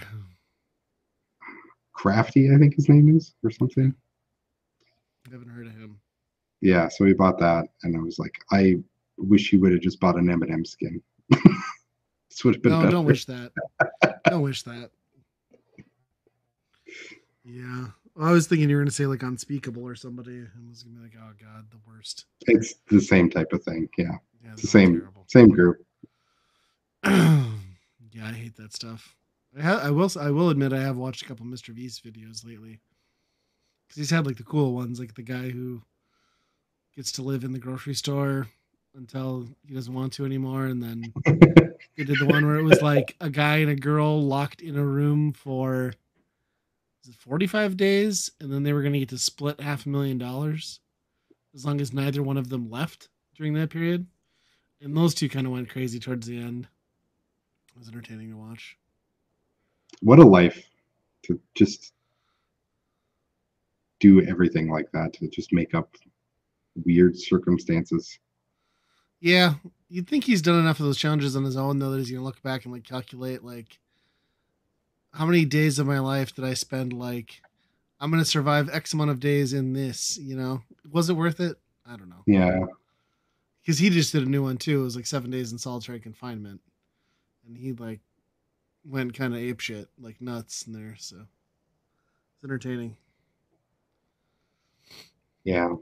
Crafty, I think his name is, or something. I haven't heard of him. Yeah, so he bought that, and I was like, I wish he would have just bought an M&M skin. This would have been No, better. don't wish that. Don't wish that. Yeah. Well, I was thinking you were going to say like Unspeakable or somebody. I was going to be like, oh God, the worst. It's the same type of thing. Yeah, Yeah, it's the same terrible. same group. Yeah, I hate that stuff. I will admit I have watched a couple Mr. Beast videos lately because he's had like the cool ones, like the guy who gets to live in the grocery store until he doesn't want to anymore, and then they did the one where it was like a guy and a girl locked in a room for 45 days, and then they were going to get to split $500,000 as long as neither one of them left during that period. And those two kind of went crazy towards the end. It was entertaining to watch. What a life to just do everything like that, to just make up weird circumstances. Yeah, you'd think he's done enough of those challenges on his own, though, that he's going to look back and like calculate like how many days of my life did I spend like I'm going to survive X amount of days in this, Was it worth it? I don't know. Yeah. Because he just did a new one too. It was like 7 days in solitary confinement. And he like went kind of apeshit, like nuts in there. So it's entertaining. Yeah.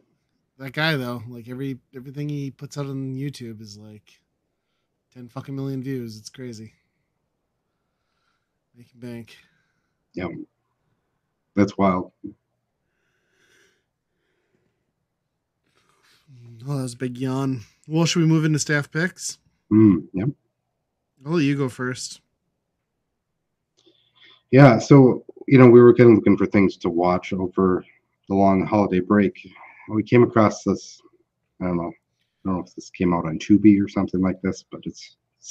That guy though, like everything he puts out on YouTube is like 10 fucking million views. It's crazy. Making bank. Yeah. That's wild. Oh, that was a big yawn. Well, should we move into staff picks? Yep. I'll let you go first. Yeah, so we were kind of looking for things to watch over the long holiday break. We came across this. I don't know if this came out on Tubi or something like this, but it's a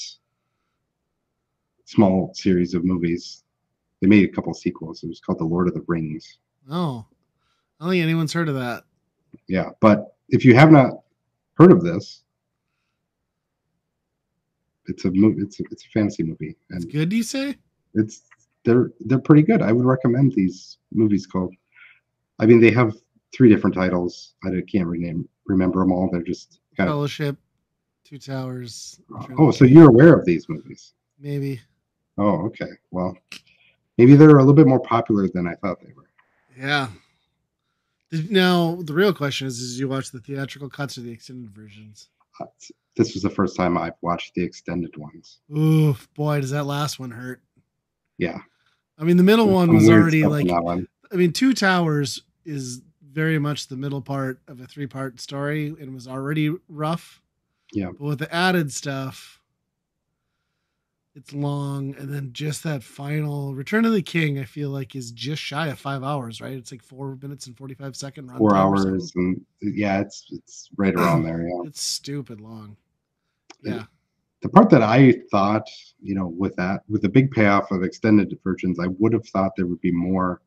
small series of movies. They made a couple sequels. It was called The Lord of the Rings. Oh, I don't think anyone's heard of that. Yeah, but if you have not heard of this, it's a movie. It's a fantasy movie, and It's good, do you say? They're pretty good. I would recommend these movies called. I mean, they have 3 different titles. I can't remember them all. They're just kind of. Fellowship, Two Towers. Oh, so you're aware of these movies? Maybe. Oh, okay. Well, maybe they're a little bit more popular than I thought they were. Yeah. Now, the real question is, did you watch the theatrical cuts or the extended versions? This was the first time I've watched the extended ones. Oof, boy, does that last one hurt. Yeah. I mean, the middle one was already like, one. I mean, Two Towers is very much the middle part of a 3-part story and was already rough. Yeah. But with the added stuff, it's long. And then just that final Return of the King, I feel like is just shy of 5 hours, right? It's like 4 minutes and 45 second run. 4 hours. And yeah, it's right around there. Yeah. It's stupid long. Yeah. The part that I thought, with the big payoff of extended versions, I would have thought there would be more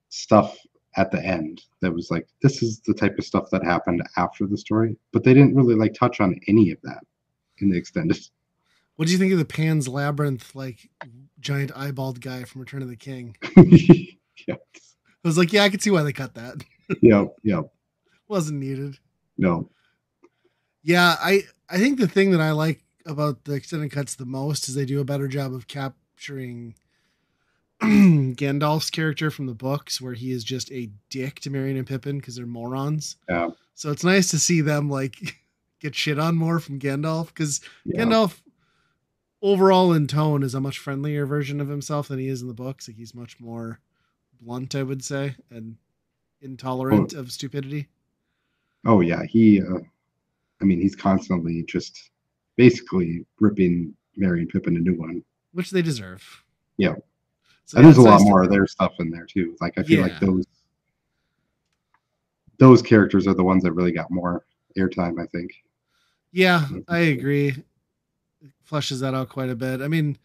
stuff at the end that was like, this is the type of stuff that happened after the story, but they didn't really like touch on any of that in the extended. What do you think of the Pan's Labyrinth, like giant eyeballed guy from Return of the King? Yeah. I was like, yeah, I could see why they cut that. Yep. Wasn't needed. No. Yeah, I think the thing that I like about the extended cuts the most is they do a better job of capturing Gandalf's character from the books, where he is just a dick to Merry and Pippin because they're morons. Yeah, So it's nice to see them like get shit on more from Gandalf, because yeah. Gandalf overall in tone is a much friendlier version of himself than he is in the books. Like he's much more blunt, I would say, and Oh, intolerant of stupidity, oh yeah. I mean, he's constantly just basically ripping Mary and Pippin a new one. which they deserve. Yeah, So and yeah, there's a it's lot nice to more of their stuff in there too. Like I feel like yeah. those characters are the ones that really got more airtime. I think. Yeah, I agree. Fleshes that out quite a bit. I mean,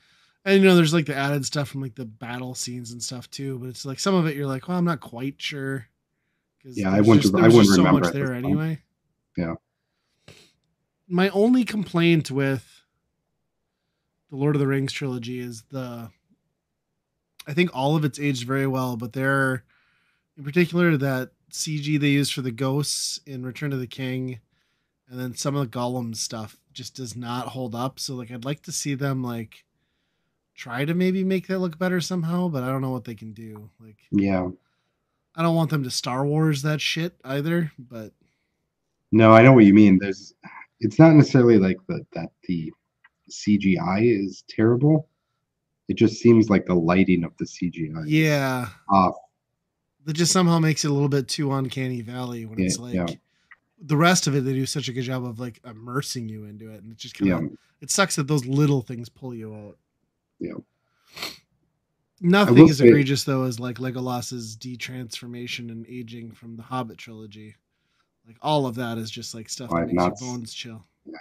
and there's like the added stuff from like the battle scenes and stuff too, but it's like some of it you're like, well, I'm not quite sure, because Yeah, there I was wouldn't just so remember much at this there point. anyway. Yeah. My only complaint with the Lord of the Rings trilogy is I think all of it's aged very well, but there, in particular, that CG they used for the ghosts in Return of the King, and then some of the Gollum stuff just does not hold up. So like, I'd like to see them like try to maybe make that look better somehow, but I don't know what they can do. Like, Yeah. I don't want them to Star Wars that shit either, but No, I know what you mean. It's not necessarily like that the CGI is terrible. It just seems like the lighting of the CGI is yeah, off. that just somehow makes it a little bit too uncanny valley when Yeah, it's yeah, like the rest of it they do such a good job of like immersing you into it, and it just kind yeah, of, it sucks that those little things pull you out. yeah. I Nothing will as say, egregious though as like Legolas's detransformation and aging from the Hobbit trilogy. Like all of that is just like stuff I that have makes your not. bones chill. Yeah,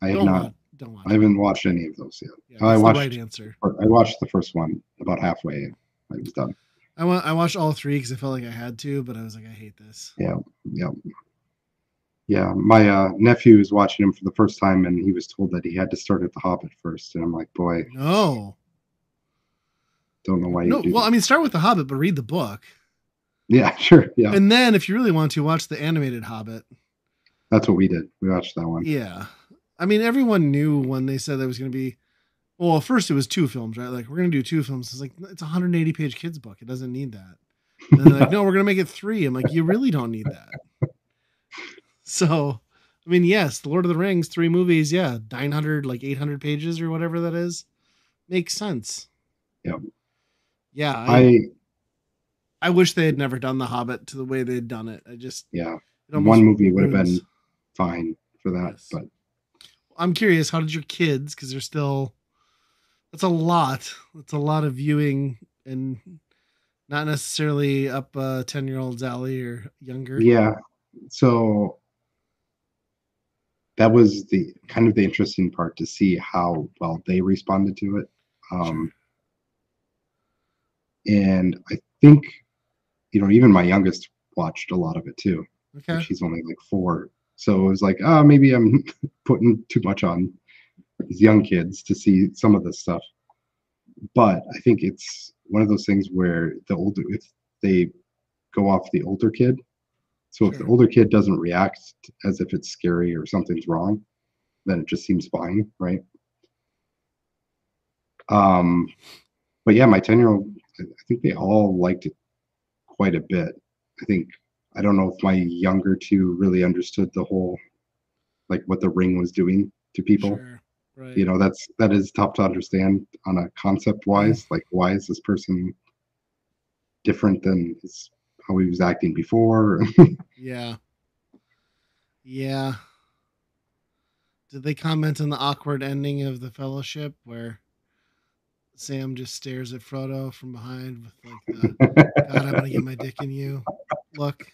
I have Don't not. watch, don't I watch them. haven't watched any of those yet. Yeah, I that's the right watched. answer. I watched the first one about halfway. I was done. I watched all three because I felt like I had to, but I was like, I hate this. Yeah, yeah, yeah. My nephew was watching him for the first time, and he was told that he had to start at the Hobbit first. And I'm like, boy, No, don't know why you no. do Well, I that. mean, start with the Hobbit, but read the book, Yeah, sure. Yeah, and then if you really want to, watch the animated Hobbit. that's what we did. We watched that one. Yeah, I mean, everyone knew when they said there was going to be. Well, first it was two films, right? Like we're going to do two films. It's like it's a 180-page kids book. It doesn't need that. And then they're like, no, we're going to make it three. I'm like, you really don't need that. So, I mean, yes, The Lord of the Rings, three movies, yeah, 900, like 800 pages or whatever that is, makes sense. Yeah, Yeah, I I wish they had never done The Hobbit to the way they'd done it. yeah. It One almost movie would have ruins. been fine for that, Yes. but I'm curious, how did your kids, because they're still, that's a lot. That's a lot of viewing, and not necessarily up 10-year-old's alley or younger. yeah. So that was the kind of the interesting part to see how well they responded to it. Sure. Um, and I think, even my youngest watched a lot of it too. Like Okay. she's only like 4. So it was like, maybe I'm putting too much on these young kids to see some of this stuff. But I think it's one of those things where if they go off the older kid, so if the Sure. older kid doesn't react as if it's scary or something's wrong, then it just seems fine, right? Um, but yeah, my 10-year-old, I think they all liked it quite a bit. I think I don't know if my younger two really understood the whole, like what the ring was doing to people. Sure. Right. That is tough to understand on a concept Mm, wise. Like, why is this person different than how he was acting before? yeah. Yeah. Did they comment on the awkward ending of the Fellowship where Sam just stares at Frodo from behind with like the "God, I'm gonna get my dick in you" look?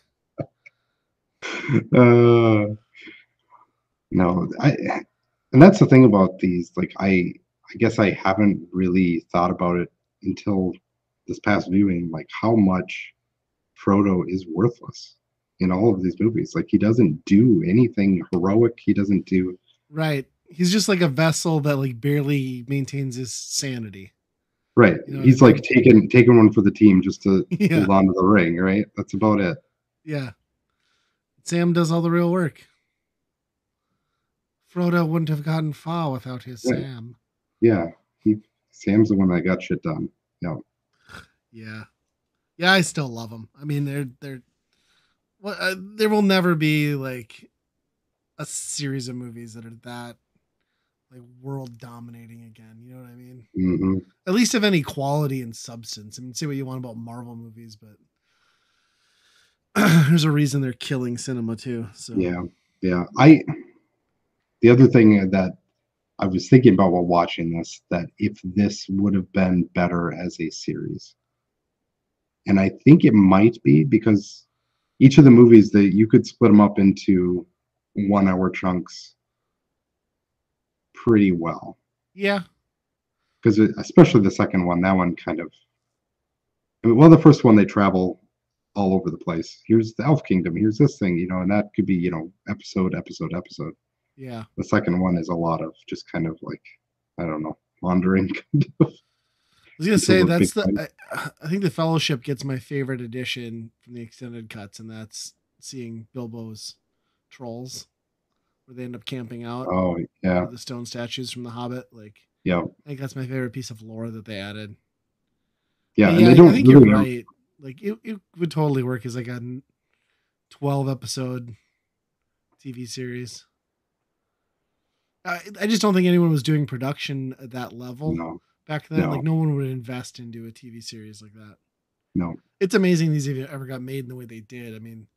uh, no, and that's the thing about these. Like, I guess I haven't really thought about it until this past viewing. Like, how much Frodo is worthless in all of these movies. Like, he doesn't do anything heroic. He doesn't do Right. He's just like a vessel that like barely maintains his sanity. right. You know what I He's like mean? taking one for the team just to Yeah. hold on to the ring. Right. That's about it. Yeah. Sam does all the real work. Frodo wouldn't have gotten far without his Right. Sam. Yeah. Sam's the one that got shit done. Yeah. Yeah, yeah, I still love them. I mean, they're what there will never be like a series of movies that are that like world dominating again. You know what I mean? Hmm. At least of any quality and substance. I mean, say what you want about Marvel movies, but there's a reason they're killing cinema too. So Yeah. Yeah. The other thing that I was thinking about while watching this, that if this would have been better as a series, and I think it might be because each of the movies that you could split them up into 1 hour chunks pretty well. yeah, Because especially the second one, that one kind of, I mean, well, the first one they travel all over the place. Here's the Elf Kingdom. Here's this thing, and that could be, episode, episode, episode. yeah. The second one is a lot of just kind of like, I don't know, wandering I was gonna until say the big that's the. fight. I think the Fellowship gets my favorite edition from the extended cuts, and that's seeing Bilbo's trolls, where they end up camping out Oh yeah, under the stone statues from The Hobbit. Like, yeah, I think that's my favorite piece of lore that they added. But yeah, and yeah, they I don't think you're really. right. Like, it would totally work as like a 12 episode TV series. I just don't think anyone was doing production at that level No, back then. Like, no, no one would invest into a TV series like that. no. It's amazing these even ever got made in the way they did. I mean,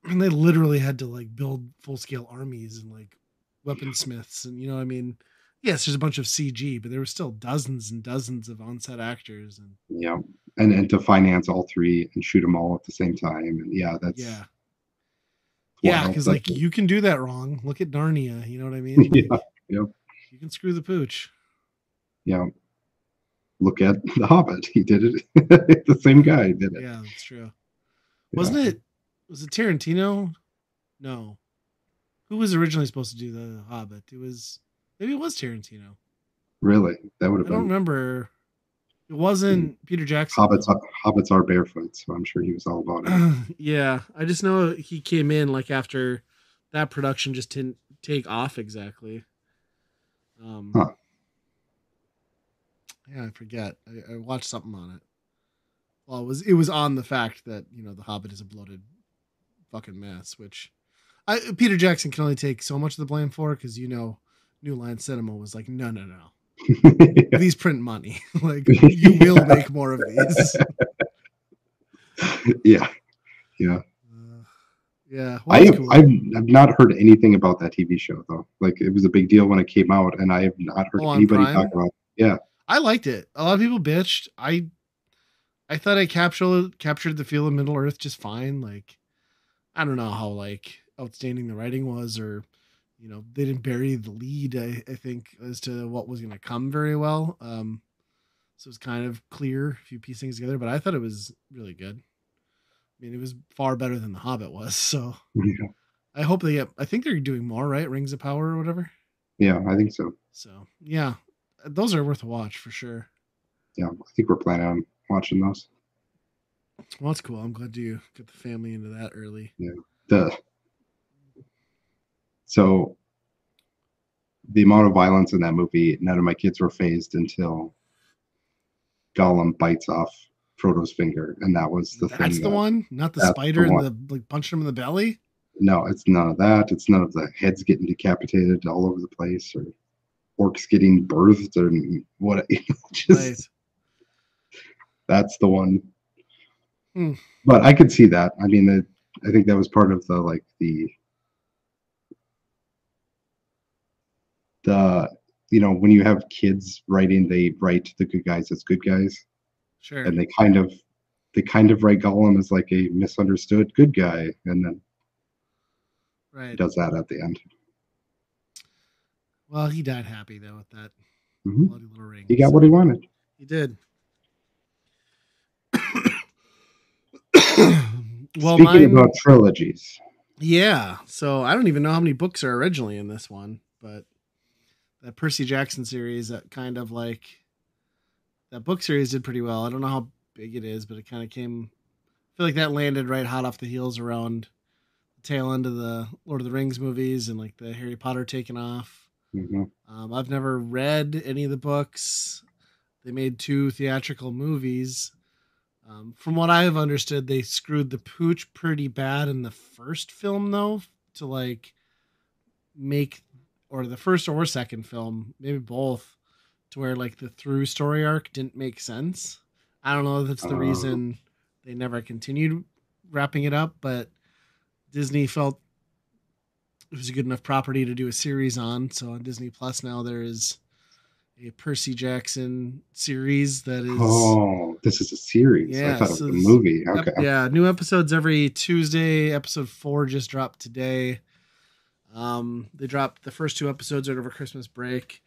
they literally had to like build full scale armies and like weaponsmiths, and I mean, yes, there's a bunch of CG, but there were still dozens and dozens of on set actors, and Yeah, and to finance all three and shoot them all at the same time, and yeah, that's yeah, yeah, wild. because That's like you can do that wrong. Look at Narnia, you know what I mean? yeah, Like yeah, you can screw the pooch. yeah. Look at The Hobbit. He did it. The same guy did it. Yeah, that's true. Yeah, Wasn't it? Was it Tarantino? No. Who was originally supposed to do the Hobbit? It was maybe it was Tarantino. really. That would have I don't been. remember. It I mean, wasn't Peter Jackson hobbits. though. Hobbits are barefoot, so I'm sure he was all about it. Yeah, I just know he came in like after that production just didn't take off exactly. Um, Huh. yeah, I forget. I watched something on it. Well, it was on the fact that the Hobbit is a bloated fucking mess, which Peter Jackson can only take so much of the blame for because New Line Cinema was like, no, no, no, these print money, like you will make more of these. Yeah, yeah. Uh, yeah, well, I that's have cool. I've not heard anything about that TV show though. Like it was a big deal when it came out, and I have not heard Oh, on anybody talk Prime, about it. Yeah, I liked it. A lot of people bitched. I thought I captured the feel of Middle Earth just fine. Like I don't know how like outstanding the writing was, or they didn't bury the lead. I think as to what was going to come very well. So it's kind of clear if you piece things together. But I thought it was really good. I mean, it was far better than The Hobbit was. So yeah, I hope they get. I think they're doing more, right? Rings of Power or whatever. yeah. I think so. So yeah, those are worth a watch for sure. Yeah, I think we're planning on watching those. Well, that's cool. I'm glad you got the family into that early. Yeah. The so the amount of violence in that movie, none of my kids were phased until Gollum bites off Frodo's finger, and that was the That's thing the that one, not the that's the spider and one. the like punching him in the belly. No, it's none of that. It's none of the heads getting decapitated all over the place or orcs getting birthed or what. Right. Just that's the one. Hmm. But I could see that. I mean, I think that was part of the like the when you have kids writing, they write the good guys as good guys, Sure. and they kind of write Gollum as like a misunderstood good guy, and then he Right. does that at the end. Well, he died happy though with that Hmm. bloody little ring. He got what So he wanted. he did. Well, Speaking about mine. trilogies, Yeah. So I don't even know how many books are originally in this one, but that Percy Jackson series, that kind of like that book series did pretty well. I don't know how big it is, but it kind of came. I feel like that landed right hot off the heels around the tail end of the Lord of the Rings movies and like the Harry Potter taking off. Hmm. I've never read any of the books. They made 2 theatrical movies. From what I've understood, they screwed the pooch pretty bad in the first film, though, to like make, or the first or second film, maybe both, to where like the through story arc didn't make sense. I don't know if that's the Uh, reason they never continued wrapping it up, but Disney felt it was a good enough property to do a series on. So on Disney Plus now there is a Percy Jackson series that is, oh, this is a series. I yeah, thought it so was a movie. Okay. yeah, new episodes every Tuesday. Episode 4 just dropped today. They dropped the first 2 episodes right over Christmas break.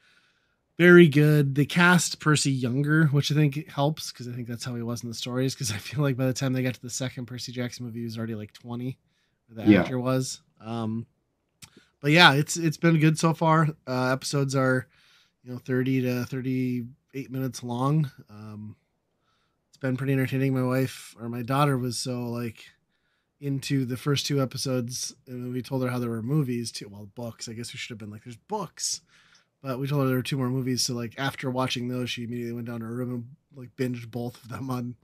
Very good. They cast Percy younger, which I think helps because I think that's how he was in the stories. Because I feel like by the time they got to the second Percy Jackson movie, he was already like 20. The Yeah. actor was. But yeah, it's been good so far. Episodes are 30 to 38 minutes long. It's been pretty entertaining. My wife or my daughter was so like into the first 2 episodes, and we told her how there were movies too. Well, books. I guess we should have been like, "There's books," but we told her there were 2 more movies. So like after watching those, she immediately went down to her room and like binged both of them on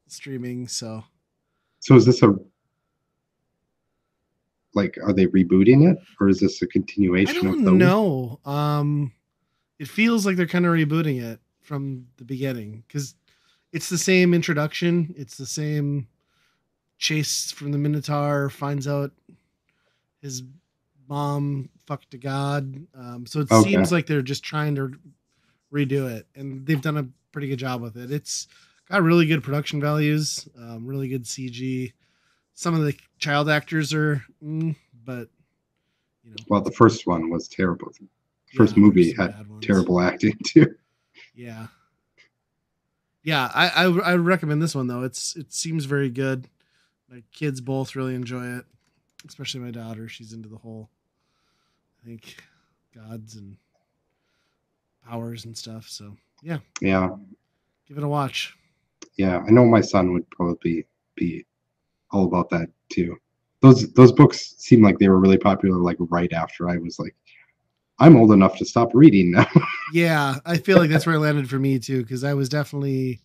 streaming. So So is this a like? Are they rebooting it, or is this a I continuation of don't those? know. It feels like they're kind of rebooting it from the beginning because it's the same introduction. It's the same chase from the Minotaur. Finds out his mom fucked a god. So it Okay. seems like they're just trying to redo it, and they've done a pretty good job with it. It's got really good production values, really good CG. Some of the child actors are, but Well, the first one was terrible. The first yeah, there's movie some had bad ones. terrible acting too. Yeah, yeah. I recommend this one though. It seems very good. My kids both really enjoy it, especially my daughter. She's into the whole, I think, gods and powers and stuff. So yeah, Yeah, give it a watch. yeah. I know my son would probably be all about that too. Those books seem like they were really popular like right after I was like, I'm old enough to stop reading now. Yeah, I feel like that's where it landed for me too, because I was definitely.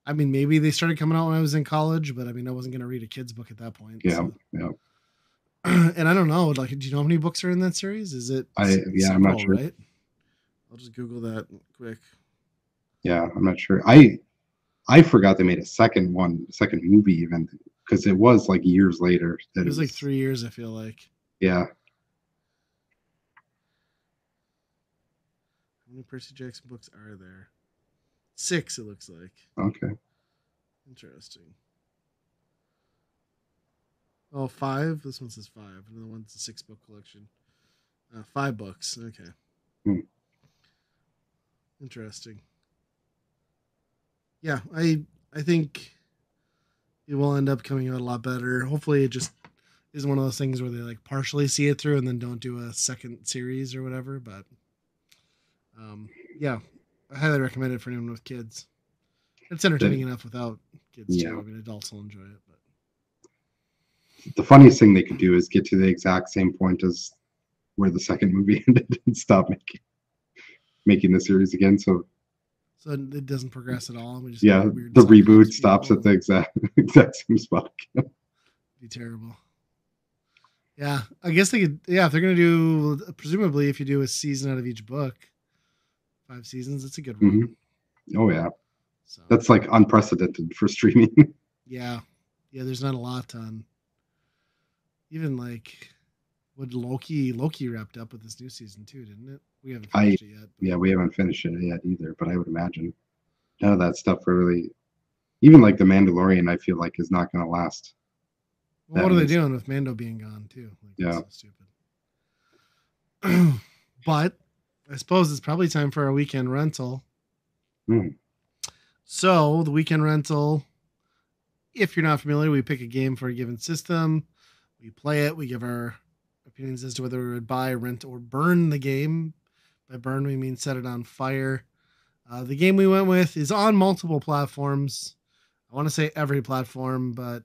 I mean, maybe they started coming out when I was in college, but I mean, I wasn't going to read a kid's book at that point. Yeah, So, yeah. and I don't know. Like, do you know how many books are in that series? Is it I'm not several? sure. Right. I'll just Google that quick. Yeah, I'm not sure. I forgot they made a second movie even because it was like years later It that it was like was. 3 years. I feel like. Yeah. How many Percy Jackson books are there? 6. It looks like. Okay. Interesting. Oh, 5. This one says 5. Another one's a 6-book collection. 5 books. Okay. Hmm. Interesting. Yeah, I think it will end up coming out a lot better. Hopefully, it just is one of those things where they like partially see it through and then don't do a second series or whatever. But yeah, I highly recommend it for anyone with kids. It's entertaining The, enough without kids too. yeah. I mean, adults will enjoy it. But The funniest thing they could do is get to the exact same point as where the second movie ended and stop making the series again. So so it doesn't progress at all. We just get yeah, a weird the Santa Claus reboot stops at prequel. the exact same spot. Be terrible. Yeah, I guess they could. Yeah, if they're gonna do, presumably, if you do a season out of each book, 5 seasons, it's a good Hmm. run. Oh yeah, So that's like unprecedented for streaming. yeah, yeah. There's not a lot on. Even like, what Loki wrapped up with this new season too, didn't it? We haven't I finished it yet. But Yeah, we haven't finished it yet either, but I would imagine none of that stuff really. Even like the Mandalorian, I feel like is not going to last well, that what are they many. doing with Mando being gone too? Like that's Yeah. so stupid. But I suppose it's probably time for our weekend rental. Hmm. So the weekend rental, if you're not familiar, we pick a game for a given system. We play it. We give our opinions as to whether we would buy, rent, or burn the game. By burn, we mean set it on fire. The game we went with is on multiple platforms. I want to say every platform, but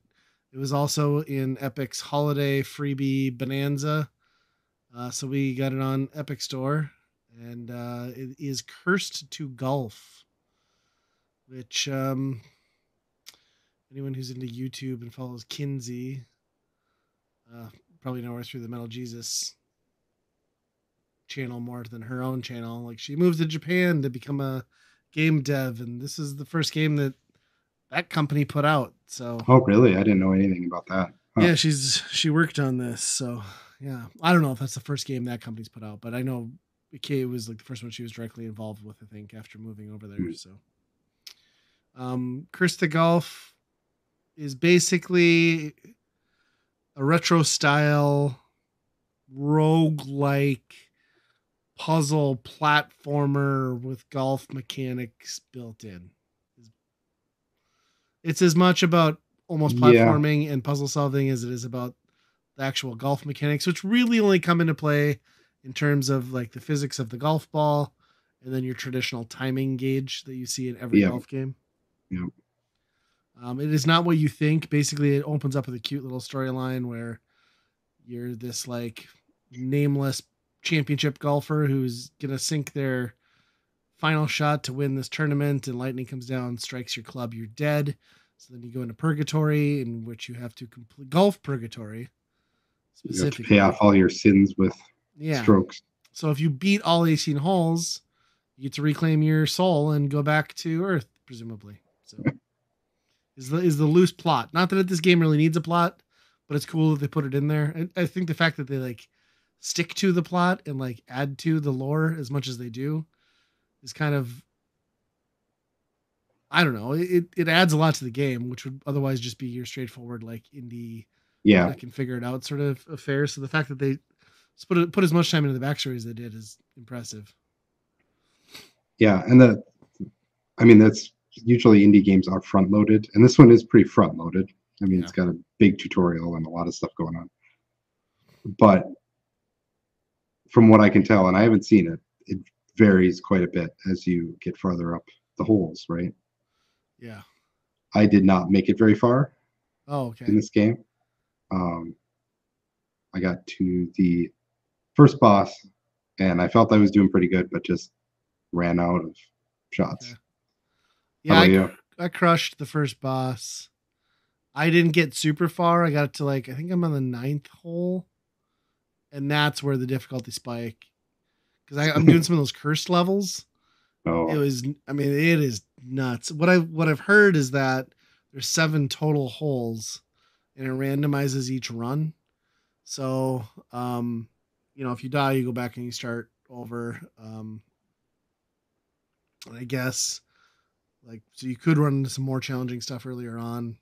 It was also in Epic's holiday freebie Bonanza. So we got it on Epic Store, and it is Cursed to Golf, which anyone who's into YouTube and follows Kinsey probably know her through the Metal Jesus channel more than her own channel. Like, she moved to Japan to become a game dev, and this is the first game that company put out. So, Oh, really? I didn't know anything about that. Huh. yeah, she worked on this. So, yeah, I don't know if that's the first game that company's put out, but I know it was like the first one she was directly involved with, I think, after moving over there. So, Curse to Golf is basically a retro style roguelike puzzle platformer with golf mechanics built in. It's as much about almost Yeah, platforming and puzzle solving as it is about the actual golf mechanics, which really only come into play in terms of like the physics of the golf ball and then your traditional timing gauge that you see in every yeah, golf game. yeah. It is not what you think. Basically, it opens up with a cute little storyline where you're this like nameless championship golfer who's gonna sink their final shot to win this tournament, and lightning comes down, strikes your club, you're dead. So then you go into purgatory, in which you have to complete golf purgatory You have to pay off specifically. all your sins with Yeah. strokes. So if you beat all 18 holes, you get to reclaim your soul and go back to Earth, presumably. So is the loose plot. Not that this game really needs a plot, but it's cool that they put it in there. And I think the fact that they like stick to the plot and like add to the lore as much as they do is kind of, I don't know. It adds a lot to the game, which would otherwise just be your straightforward like indie Yeah, click and figure it out sort of affair. So the fact that they put as much time into the backstory as they did is impressive. yeah, and I mean, that's usually indie games are front loaded, and this one is pretty front loaded. I mean, Yeah. it's got a big tutorial and a lot of stuff going on. But from what I can tell, and I haven't seen it, it varies quite a bit as you get farther up the holes, right? Yeah. I did not make it very far Oh, in okay. this game. Um, I got to the first boss, and I felt I was doing pretty good, but just ran out of Okay. shots. How Yeah, about you? I crushed the first boss. I didn't get super far. I got to like, I think I'm on the ninth hole, and that's where the difficulty spike. Because I'm doing some of those cursed levels. It Oh, was, I mean, it is nuts. What I've heard is that there's 7 total holes, and it randomizes each run. So, if you die, you go back and you start over. I guess like, so you could run into some more challenging stuff earlier on.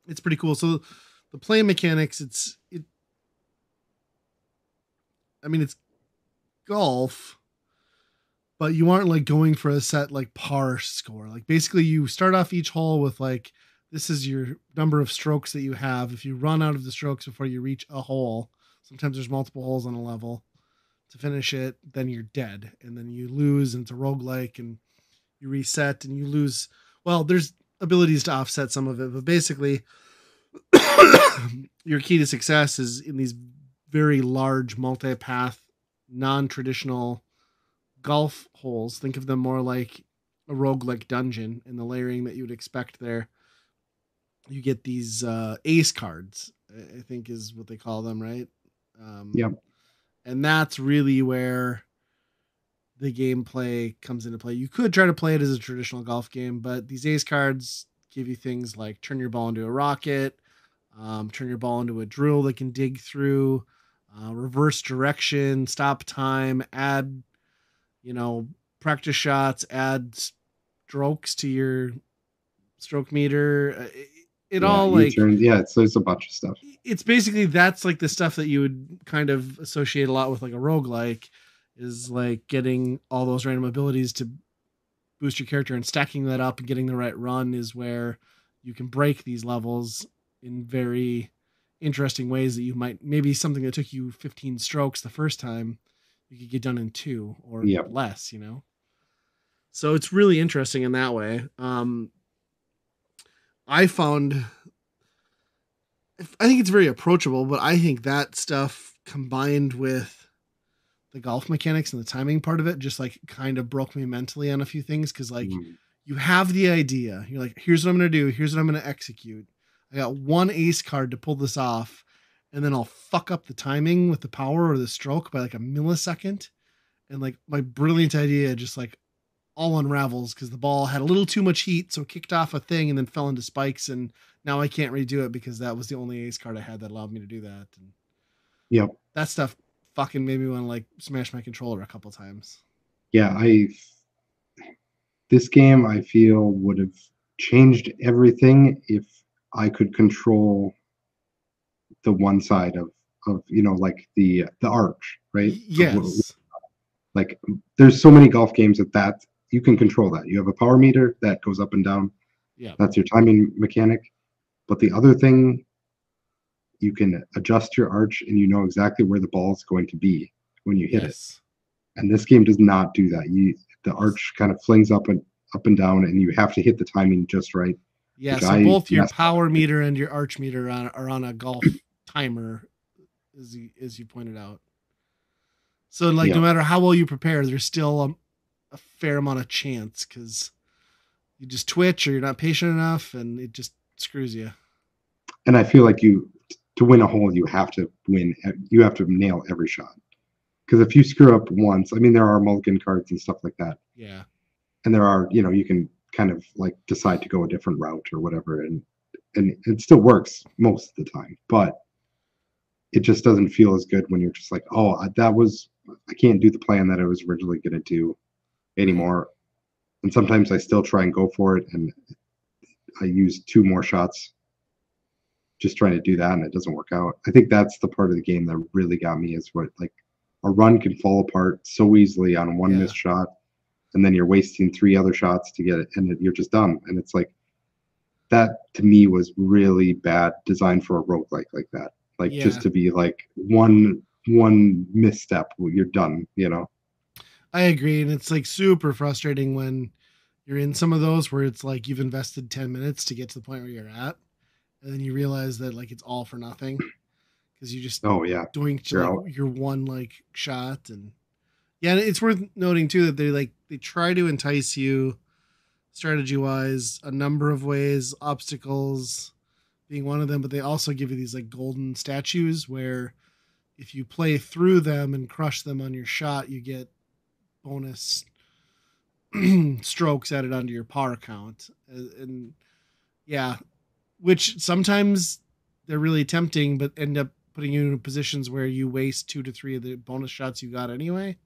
It's pretty cool. So the play mechanics, I mean, it's golf, but you aren't like going for a set like par score. Like, basically you start off each hole with like, this is your number of strokes that you have. If you run out of the strokes before you reach a hole, sometimes there's multiple holes on a level to finish it, then you're dead. And then you lose, and it's a roguelike, and you reset and you lose. Well, there's abilities to offset some of it, but basically your key to success is in these very large multi-path non-traditional golf holes. Think of them more like a roguelike dungeon, in the layering that you would expect there. You get these ace cards, I think is what they call them, right? um, yeah, and that's really where the gameplay comes into play. You could try to play it as a traditional golf game, but these ace cards give you things like turn your ball into a rocket, turn your ball into a drill that can dig through, reverse direction, stop time, add, you know, practice shots, add strokes to your stroke meter. It yeah. all You like, turn. Yeah, there's a bunch of stuff. it's basically, that's like the stuff that you would kind of associate a lot with like a roguelike, is like getting all those random abilities to boost your character, and stacking that up and getting the right run is where you can break these levels in very interesting ways that you might, maybe something that took you 15 strokes the first time, you could get done in 2 or Yeah, less. So it's really interesting in that way. I found I think it's very approachable, but I think that stuff combined with the golf mechanics and the timing part of it just like kind of broke me mentally on a few things because like Mm. you have the idea. You're like, here's what I'm gonna do, here's what I'm gonna execute. I got one ace card to pull this off, and then I'll fuck up the timing with the power or the stroke by like a millisecond. And like my brilliant idea just like all unravels because the ball had a little too much heat, so it kicked off a thing and then fell into spikes, and now I can't redo it because that was the only ace card I had that allowed me to do that. And Yep. that stuff fucking made me want to like smash my controller a couple times. Yeah, this game I feel would have changed everything if I could control the one side of like the arch, right? Yes. Like there's so many golf games that you can control that. You have a power meter that goes up and down. Yeah. That's your timing mechanic. But the other thing, you can adjust your arch and you know exactly where the ball is going to be when you hit it. Yes. And this game does not do that. The arch kind of flings up and down, and you have to hit the timing just right. Yeah. So both your power meter and your arch meter are on a golf timer, as you pointed out. So like no matter how well you prepare, there's still a fair amount of chance because you just twitch or you're not patient enough, and it just screws you. And I feel like to win a hole, you have to win. You have to nail every shot. Because if you screw up once, I mean, there are mulligan cards and stuff like that. Yeah. And there are, you can kind of like decide to go a different route or whatever, and it still works most of the time. But it just doesn't feel as good when you're just like, oh, I can't do the plan that I was originally going to do anymore. And sometimes I still try and go for it, and I use 2 more shots just trying to do that, and it doesn't work out. I think that's the part of the game that really got me is what like a run can fall apart so easily on one missed shot, and then you're wasting 3 other shots to get it, and you're just done. And it's like that to me was really bad design for a roguelike like that. Like just to be like one misstep, you're done. I agree, and it's like super frustrating when you're in some of those where it's like you've invested 10 minutes to get to the point where you're at, and then you realize that like it's all for nothing because you just doing like your one like shot. And and it's worth noting too that they try to entice you strategy wise a number of ways, obstacles being one of them, but they also give you these like golden statues where if you play through them and crush them on your shot, you get bonus strokes added onto your par count. And which sometimes they're really tempting, but end up putting you in positions where you waste 2 to 3 of the bonus shots you got anyway.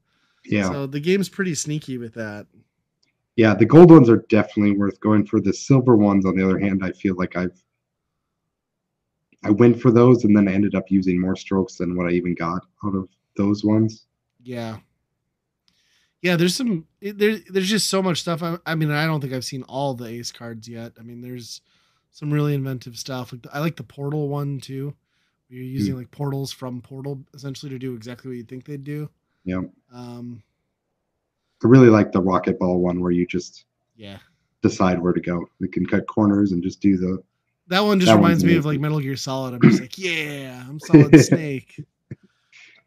Yeah. So the game's pretty sneaky with that. Yeah, the gold ones are definitely worth going for. The silver ones, on the other hand, I feel like I went for those and then I ended up using more strokes than what I even got out of those ones. Yeah. Yeah, there's just so much stuff. I mean, I don't think I've seen all the ace cards yet. I mean, there's some really inventive stuff. Like I like the portal one too. You're using like portals from Portal essentially to do exactly what you think they'd do. Yeah. I really like the rocket ball one where you just decide where to go. You can cut corners and just do that one just reminds me of like Metal Gear Solid. I'm just like, I'm Solid Snake.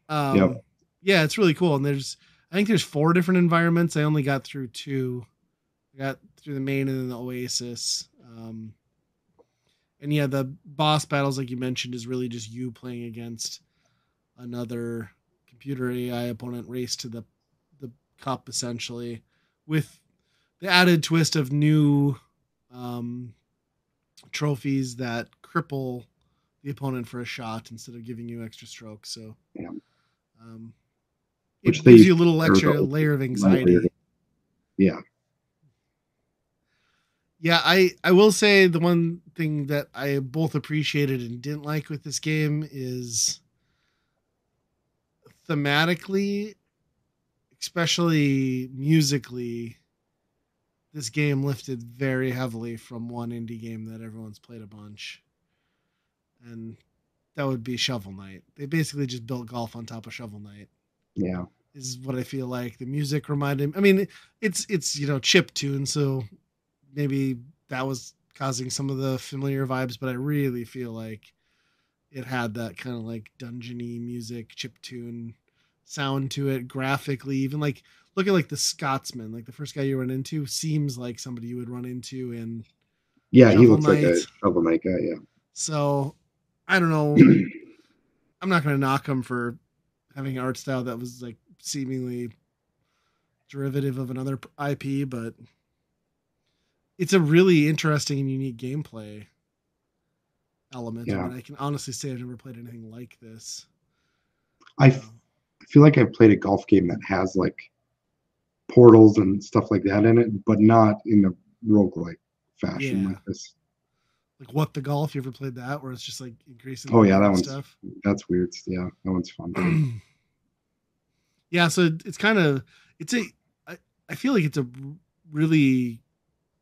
Yeah, it's really cool. And I think there's 4 different environments. I only got through 2. I got through the main and then the Oasis. And the boss battles, like you mentioned, is really just you playing against another computer AI opponent race to the cup, essentially, with the added twist of new trophies that cripple the opponent for a shot instead of giving you extra strokes. So it gives you a little extra layer of anxiety. Yeah. Yeah, I will say the one thing that I both appreciated and didn't like with this game is thematically, especially musically, this game lifted very heavily from one indie game that everyone's played a bunch. And that would be Shovel Knight. They basically just built golf on top of Shovel Knight. Yeah. Is what I feel like. The music reminded me. I mean, it's chip tune, so maybe that was causing some of the familiar vibes, but I really feel like it had that kind of like dungeony music, chiptune sound to it, graphically. Even like look at like the Scotsman, like the first guy you run into, seems like somebody you would run into in Yeah, he Shovel looks like a Knight. Shovel Knight guy. Yeah. So I don't know. I'm not going to knock him for having an art style that was like seemingly derivative of another IP, but it's a really interesting and unique gameplay element. I Yeah. mean, I can honestly say I've never played anything like this. I Uh, feel like I've played a golf game that has like portals and stuff like that in it, but not in a roguelike fashion yeah, like this. like What the Golf. You ever played that, where it's just like increasingly Oh yeah, weird stuff? that's weird. Yeah, that one's fun. Yeah, so it's kind of it's a I feel like it's a really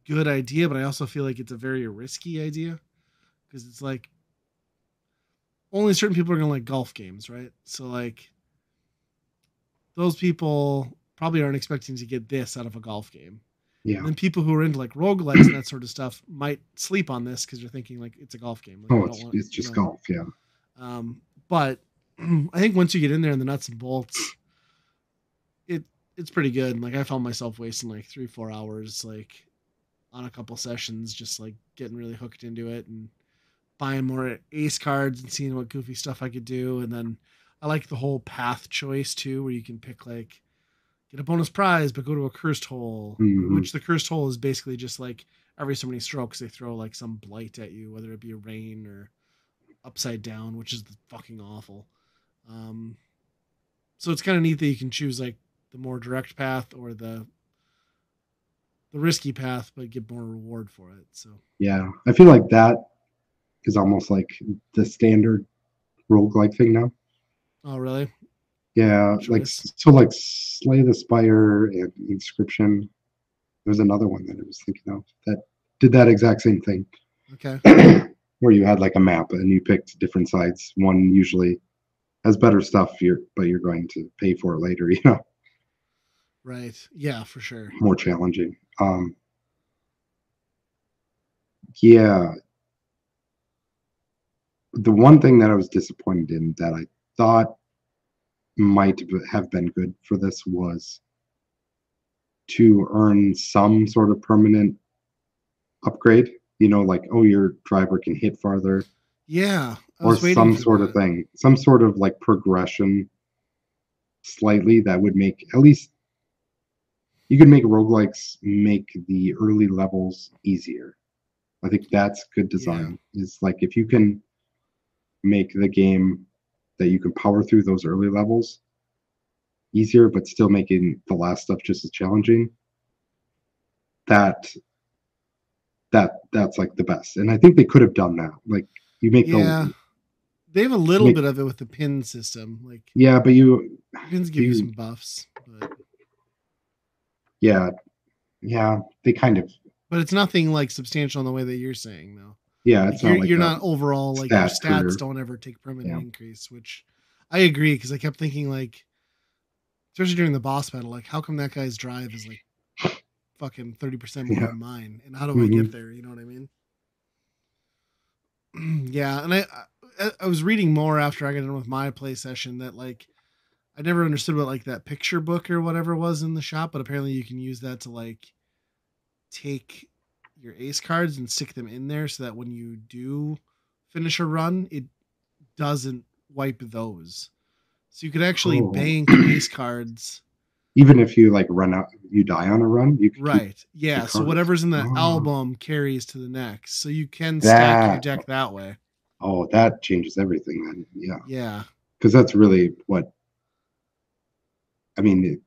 good idea, but I also feel like it's a very risky idea because it's like only certain people are gonna like golf games, right? So like those people probably aren't expecting to get this out of a golf game. And Yeah. then people who are into like roguelikes and that sort of stuff might sleep on this because they're thinking like it's a golf game. Like Oh, I don't want, it's just golf. Yeah. But I think once you get in there in the nuts and bolts, it it's pretty good. Like I found myself wasting like 3-4 hours like on a couple sessions, just like getting really hooked into it and buying more ace cards and seeing what goofy stuff I could do. And then I like the whole path choice too, where you can pick like get a bonus prize, but go to a cursed hole, Hmm. which the cursed hole is basically just like every so many strokes they throw like some blight at you, whether it be a rain or upside down, which is fucking awful. Um, so it's kind of neat that you can choose like the more direct path or the risky path, but get more reward for it. So, Yeah, I feel like that is almost like the standard roguelike thing now. oh really? Yeah, What like choice? so, like Slay the Spire and Inscription. There's another one that I was thinking of that did that exact same thing, Okay, where you had like a map and you picked different sides. One usually has better stuff, but you're going to pay for it later. right. Yeah, for sure. More challenging. Yeah, the one thing that I was disappointed in that I thought might have been good for this was to earn some sort of permanent upgrade. Like, oh, your driver can hit farther, Yeah, I or was waiting some for sort of that. thing, some sort of like progression slightly that would make at least you could make roguelikes make the early levels easier. I think that's good Yeah, design. Is like if you can make the game that you can power through those early levels easier, but still making the last stuff just as challenging. That that's like the best. And I think they could have done that. Like you make yeah. the They have a little make bit of it with the pin system. Like yeah, but the pins give you you some buffs, yeah, yeah, they kind of but it's nothing like substantial in the way that you're saying though. yeah, Like it's not like you're a not overall like your stat stats for don't ever take permanent yeah. increase, which I agree because I kept thinking like especially during the boss battle, like how come that guy's drive is like fucking 30% more Yeah. than mine, and how do I Hmm. get there? You know what I mean? Yeah, and I was reading more after I got done with my play session that like I never understood what like that picture book or whatever was in the shop, but apparently you can use that to like take your ace cards and stick them in there so that when you do finish a run, it doesn't wipe those. So you could actually Oh. bank ace cards. Even if you like run out, you die on a run, you could keep Right. the Yeah. So cards. whatever's in the Oh, album carries to the next. So you can stack your that. deck that way. Oh, that changes everything then. Yeah, Yeah. because that's really what I mean.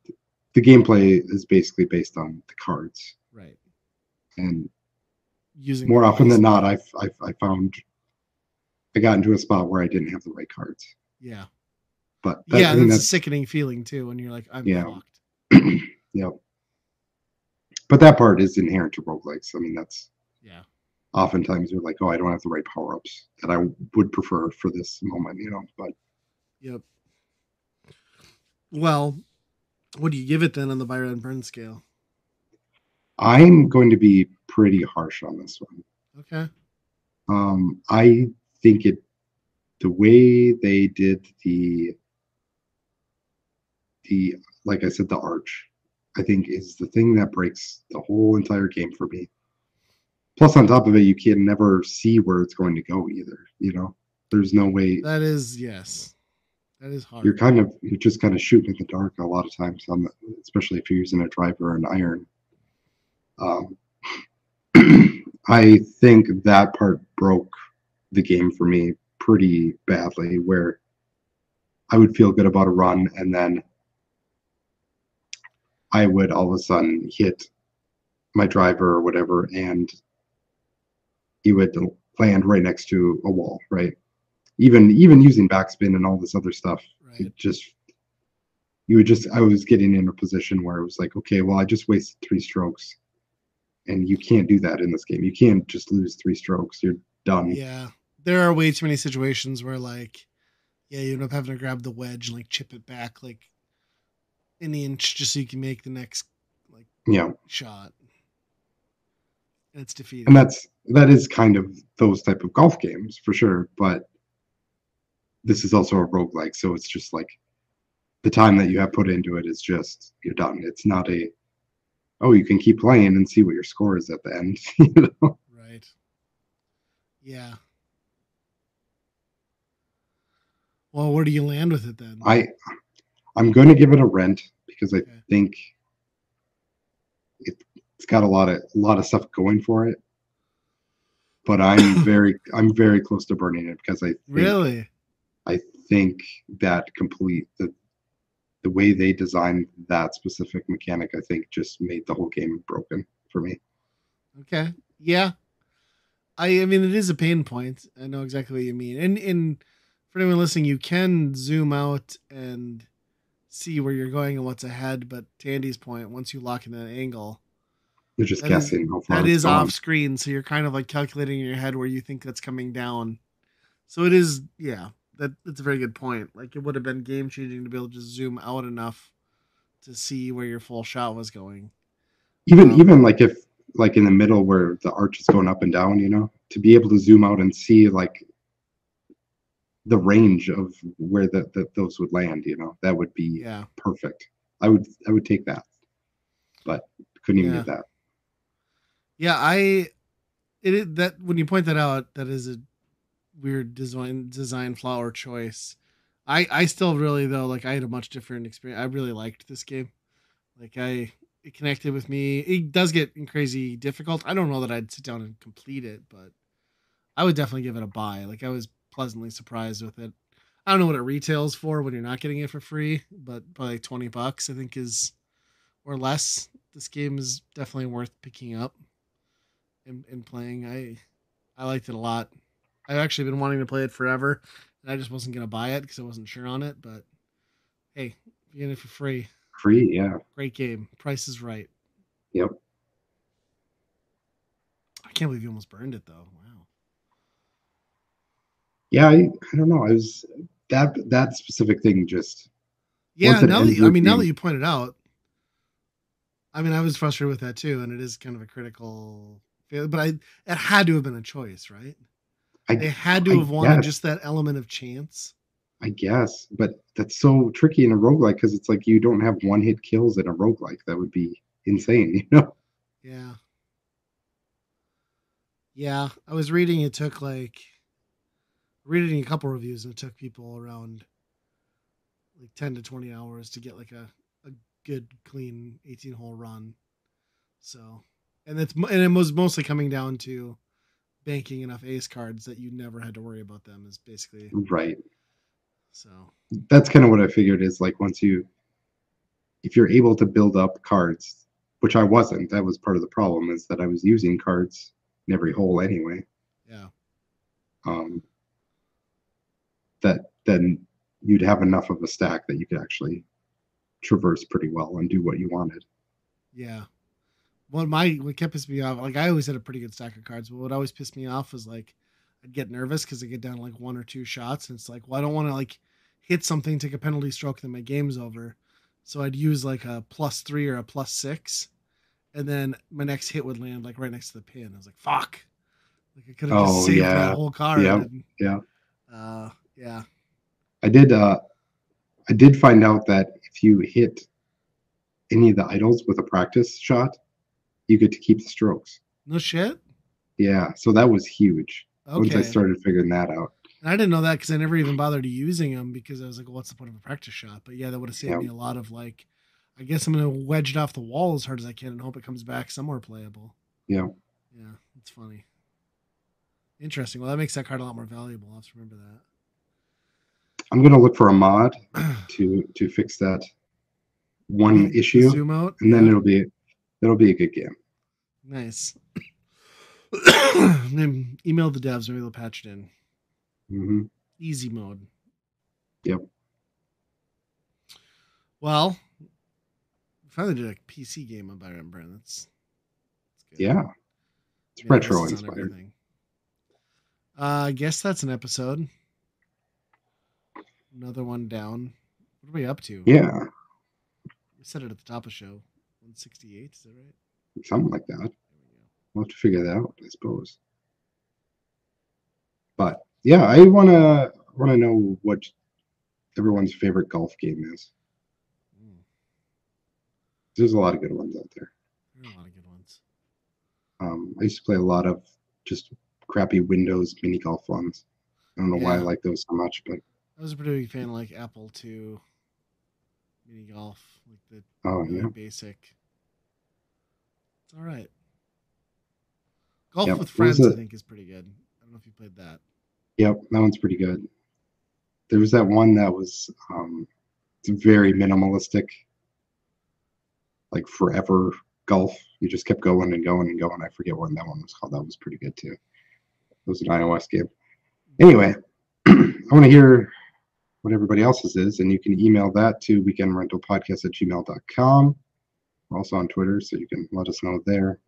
The gameplay is basically based on the cards, Right. and Using more them often than not, wisely. I found I got into a spot where I didn't have the right cards. Yeah. But that Yeah. I And mean it's a that's sickening feeling too when you're like, I'm yeah, fucked. yeah. But that part is inherent to roguelikes. I mean that's Yeah. oftentimes you're like, oh, I don't have the right power ups that I would prefer for this moment. But Yep. Well, what do you give it then on the Byron Burn scale? I'm going to be pretty harsh on this one. Okay. I think it. the way they did the like I said, the arch, I think is the thing that breaks the whole entire game for me. Plus, on top of it, you can never see where it's going to go either. There's no way. That is, yes, that is You're hard. kind of you're just kind of shooting in the dark a lot of times especially if you're using a driver or an iron. Um, I think that part broke the game for me pretty badly, where I would feel good about a run and then I would all of a sudden hit my driver or whatever, and he would land right next to a wall, right? Even using backspin and all this other stuff, Right. it just you would just I was getting in a position where it was like, okay, well, I just wasted 3 strokes, and you can't do that in this game. You can't just lose 3 strokes. You're done. Yeah. There are way too many situations where like, yeah, you end up having to grab the wedge and like chip it back like an inch just so you can make the next like Yeah, shot. And it's and defeating. that is kind of those type of golf games for sure. But this is also a roguelike, so it's just like the time that you have put into it is just you're done. It's not a oh, you can keep playing and see what your score is at the end. Right. Yeah. Well, where do you land with it then? I I'm going to give it a rent because I Okay. think it, it's got a lot of stuff going for it. But I'm very close to burning it because Really? I think that the way they designed that specific mechanic, I think just made the whole game broken for me. Okay. Yeah. I mean it is a pain point. I know exactly what you mean. And for anyone listening, you can zoom out and see where you're going and what's ahead, but to Andy's point, once you lock in that angle, You're just that is guessing how that far it's is off going. screen, so you're kind of like calculating in your head where you think that's coming down. So it is, yeah, that's a very good point. Like it would have been game changing to be able to just zoom out enough to see where your full shot was going. Even like if like in the middle where the arch is going up and down, to be able to zoom out and see like the range of where those would land, that would be Yeah, perfect. I would take that, but couldn't even yeah, get that. yeah. That when you point that out, that is a weird design flaw or choice. I still really though like I had a much different experience. I really liked this game. Like it connected with me. It does get crazy difficult. I don't know that I'd sit down and complete it, but I would definitely give it a buy. Like I was pleasantly surprised with it. I don't know what it retails for when you're not getting it for free, but probably like $20 I think is or less. This game is definitely worth picking up and playing. I liked it a lot. I've actually been wanting to play it forever, and I just wasn't gonna buy it because I wasn't sure on it. But hey, if you get it for free, Free, yeah, great game. Price is right. yep, I can't believe you almost burned it though. Wow. yeah. I don't know. I was that specific thing just Yeah. once it ended the Now that game. you pointed out, I mean, I was frustrated with that too, and it is kind of a critical failure. But it had to have been a choice, right? I They had to I have wanted guess just that element of chance. I guess, but that's so tricky in a roguelike because it's like you don't have one hit kills in a roguelike. That would be insane. Yeah. Yeah. I was reading it took like reading a couple reviews and it took people around like 10 to 20 hours to get like a good clean 18 hole run. So and it was mostly coming down to banking enough ace cards that you never had to worry about them is basically Right. so That's kind of what I figured is like if you're able to build up cards, which I wasn't, that was part of the problem is that I was using cards in every hole anyway. yeah. Um, that then you'd have enough of a stack that you could actually traverse pretty well and do what you wanted. Yeah. What kept pissing me off, like I always had a pretty good stack of cards, but what always pissed me off was like I'd get nervous because I get down to like one or two shots, and it's like, well, I don't want to like hit something, take a penalty stroke, then my game's over. So I'd use like a +3 or a +6, and then my next hit would land like right next to the pin. I was like, fuck, like I could have just Oh saved that yeah, whole card. yeah, And yeah. uh, Yeah. I did. I did find out that if you hit any of the idols with a practice shot, you get to keep the strokes. No shit. Yeah, so that was huge once I Okay. started figuring that out. And I didn't know that because I never even bothered using them because I was like, well, what's the point of a practice shot? But yeah, that would have saved Yeah, me a lot of like, I guess I'm going to wedge it off the wall as hard as I can and hope it comes back somewhere playable. yeah. Yeah, it's funny. Interesting. Well, that makes that card a lot more valuable. I'll have to remember I'm gonna look for a mod that. to fix that one The issue, zoom out. and then Yeah. it'll be a good game. Nice. Then email the devs. Maybe they'll patch it in. Hmm. Easy mode. Yep. Well, we finally did a PC game by Rembrandt. That's good. Yeah, it's Made retro emphasis on inspired. everything. I guess that's an episode. Another one down. What are we up to? Yeah, We said it at the top of the show. 168, is that right? something like that. There we go. We'll have to figure that out, I suppose. But yeah, I wanna know what everyone's favorite golf game is. Mm, There's a lot of good ones out there. there are a lot of good ones. I used to play a lot of just crappy Windows mini golf ones. I don't know why I Yeah. like those so much, but I was a pretty big fan of like Apple II mini golf, like the oh really yeah, basic. It's all right. Golf yep. with What was Friends, I it? think, is pretty good. I don't know if you played that. Yep, that one's pretty good. There was that one that was it's very minimalistic, like forever golf. You just kept going and going and going. I forget what that one was called. That was pretty good too. It was an iOS game. Anyway, I want to hear what everybody else's is, and you can email that to weekendrentalpodcast@gmail.com. We're also on Twitter, so you can let us know there.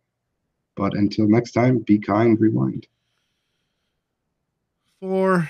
But until next time, be kind, rewind. Fore.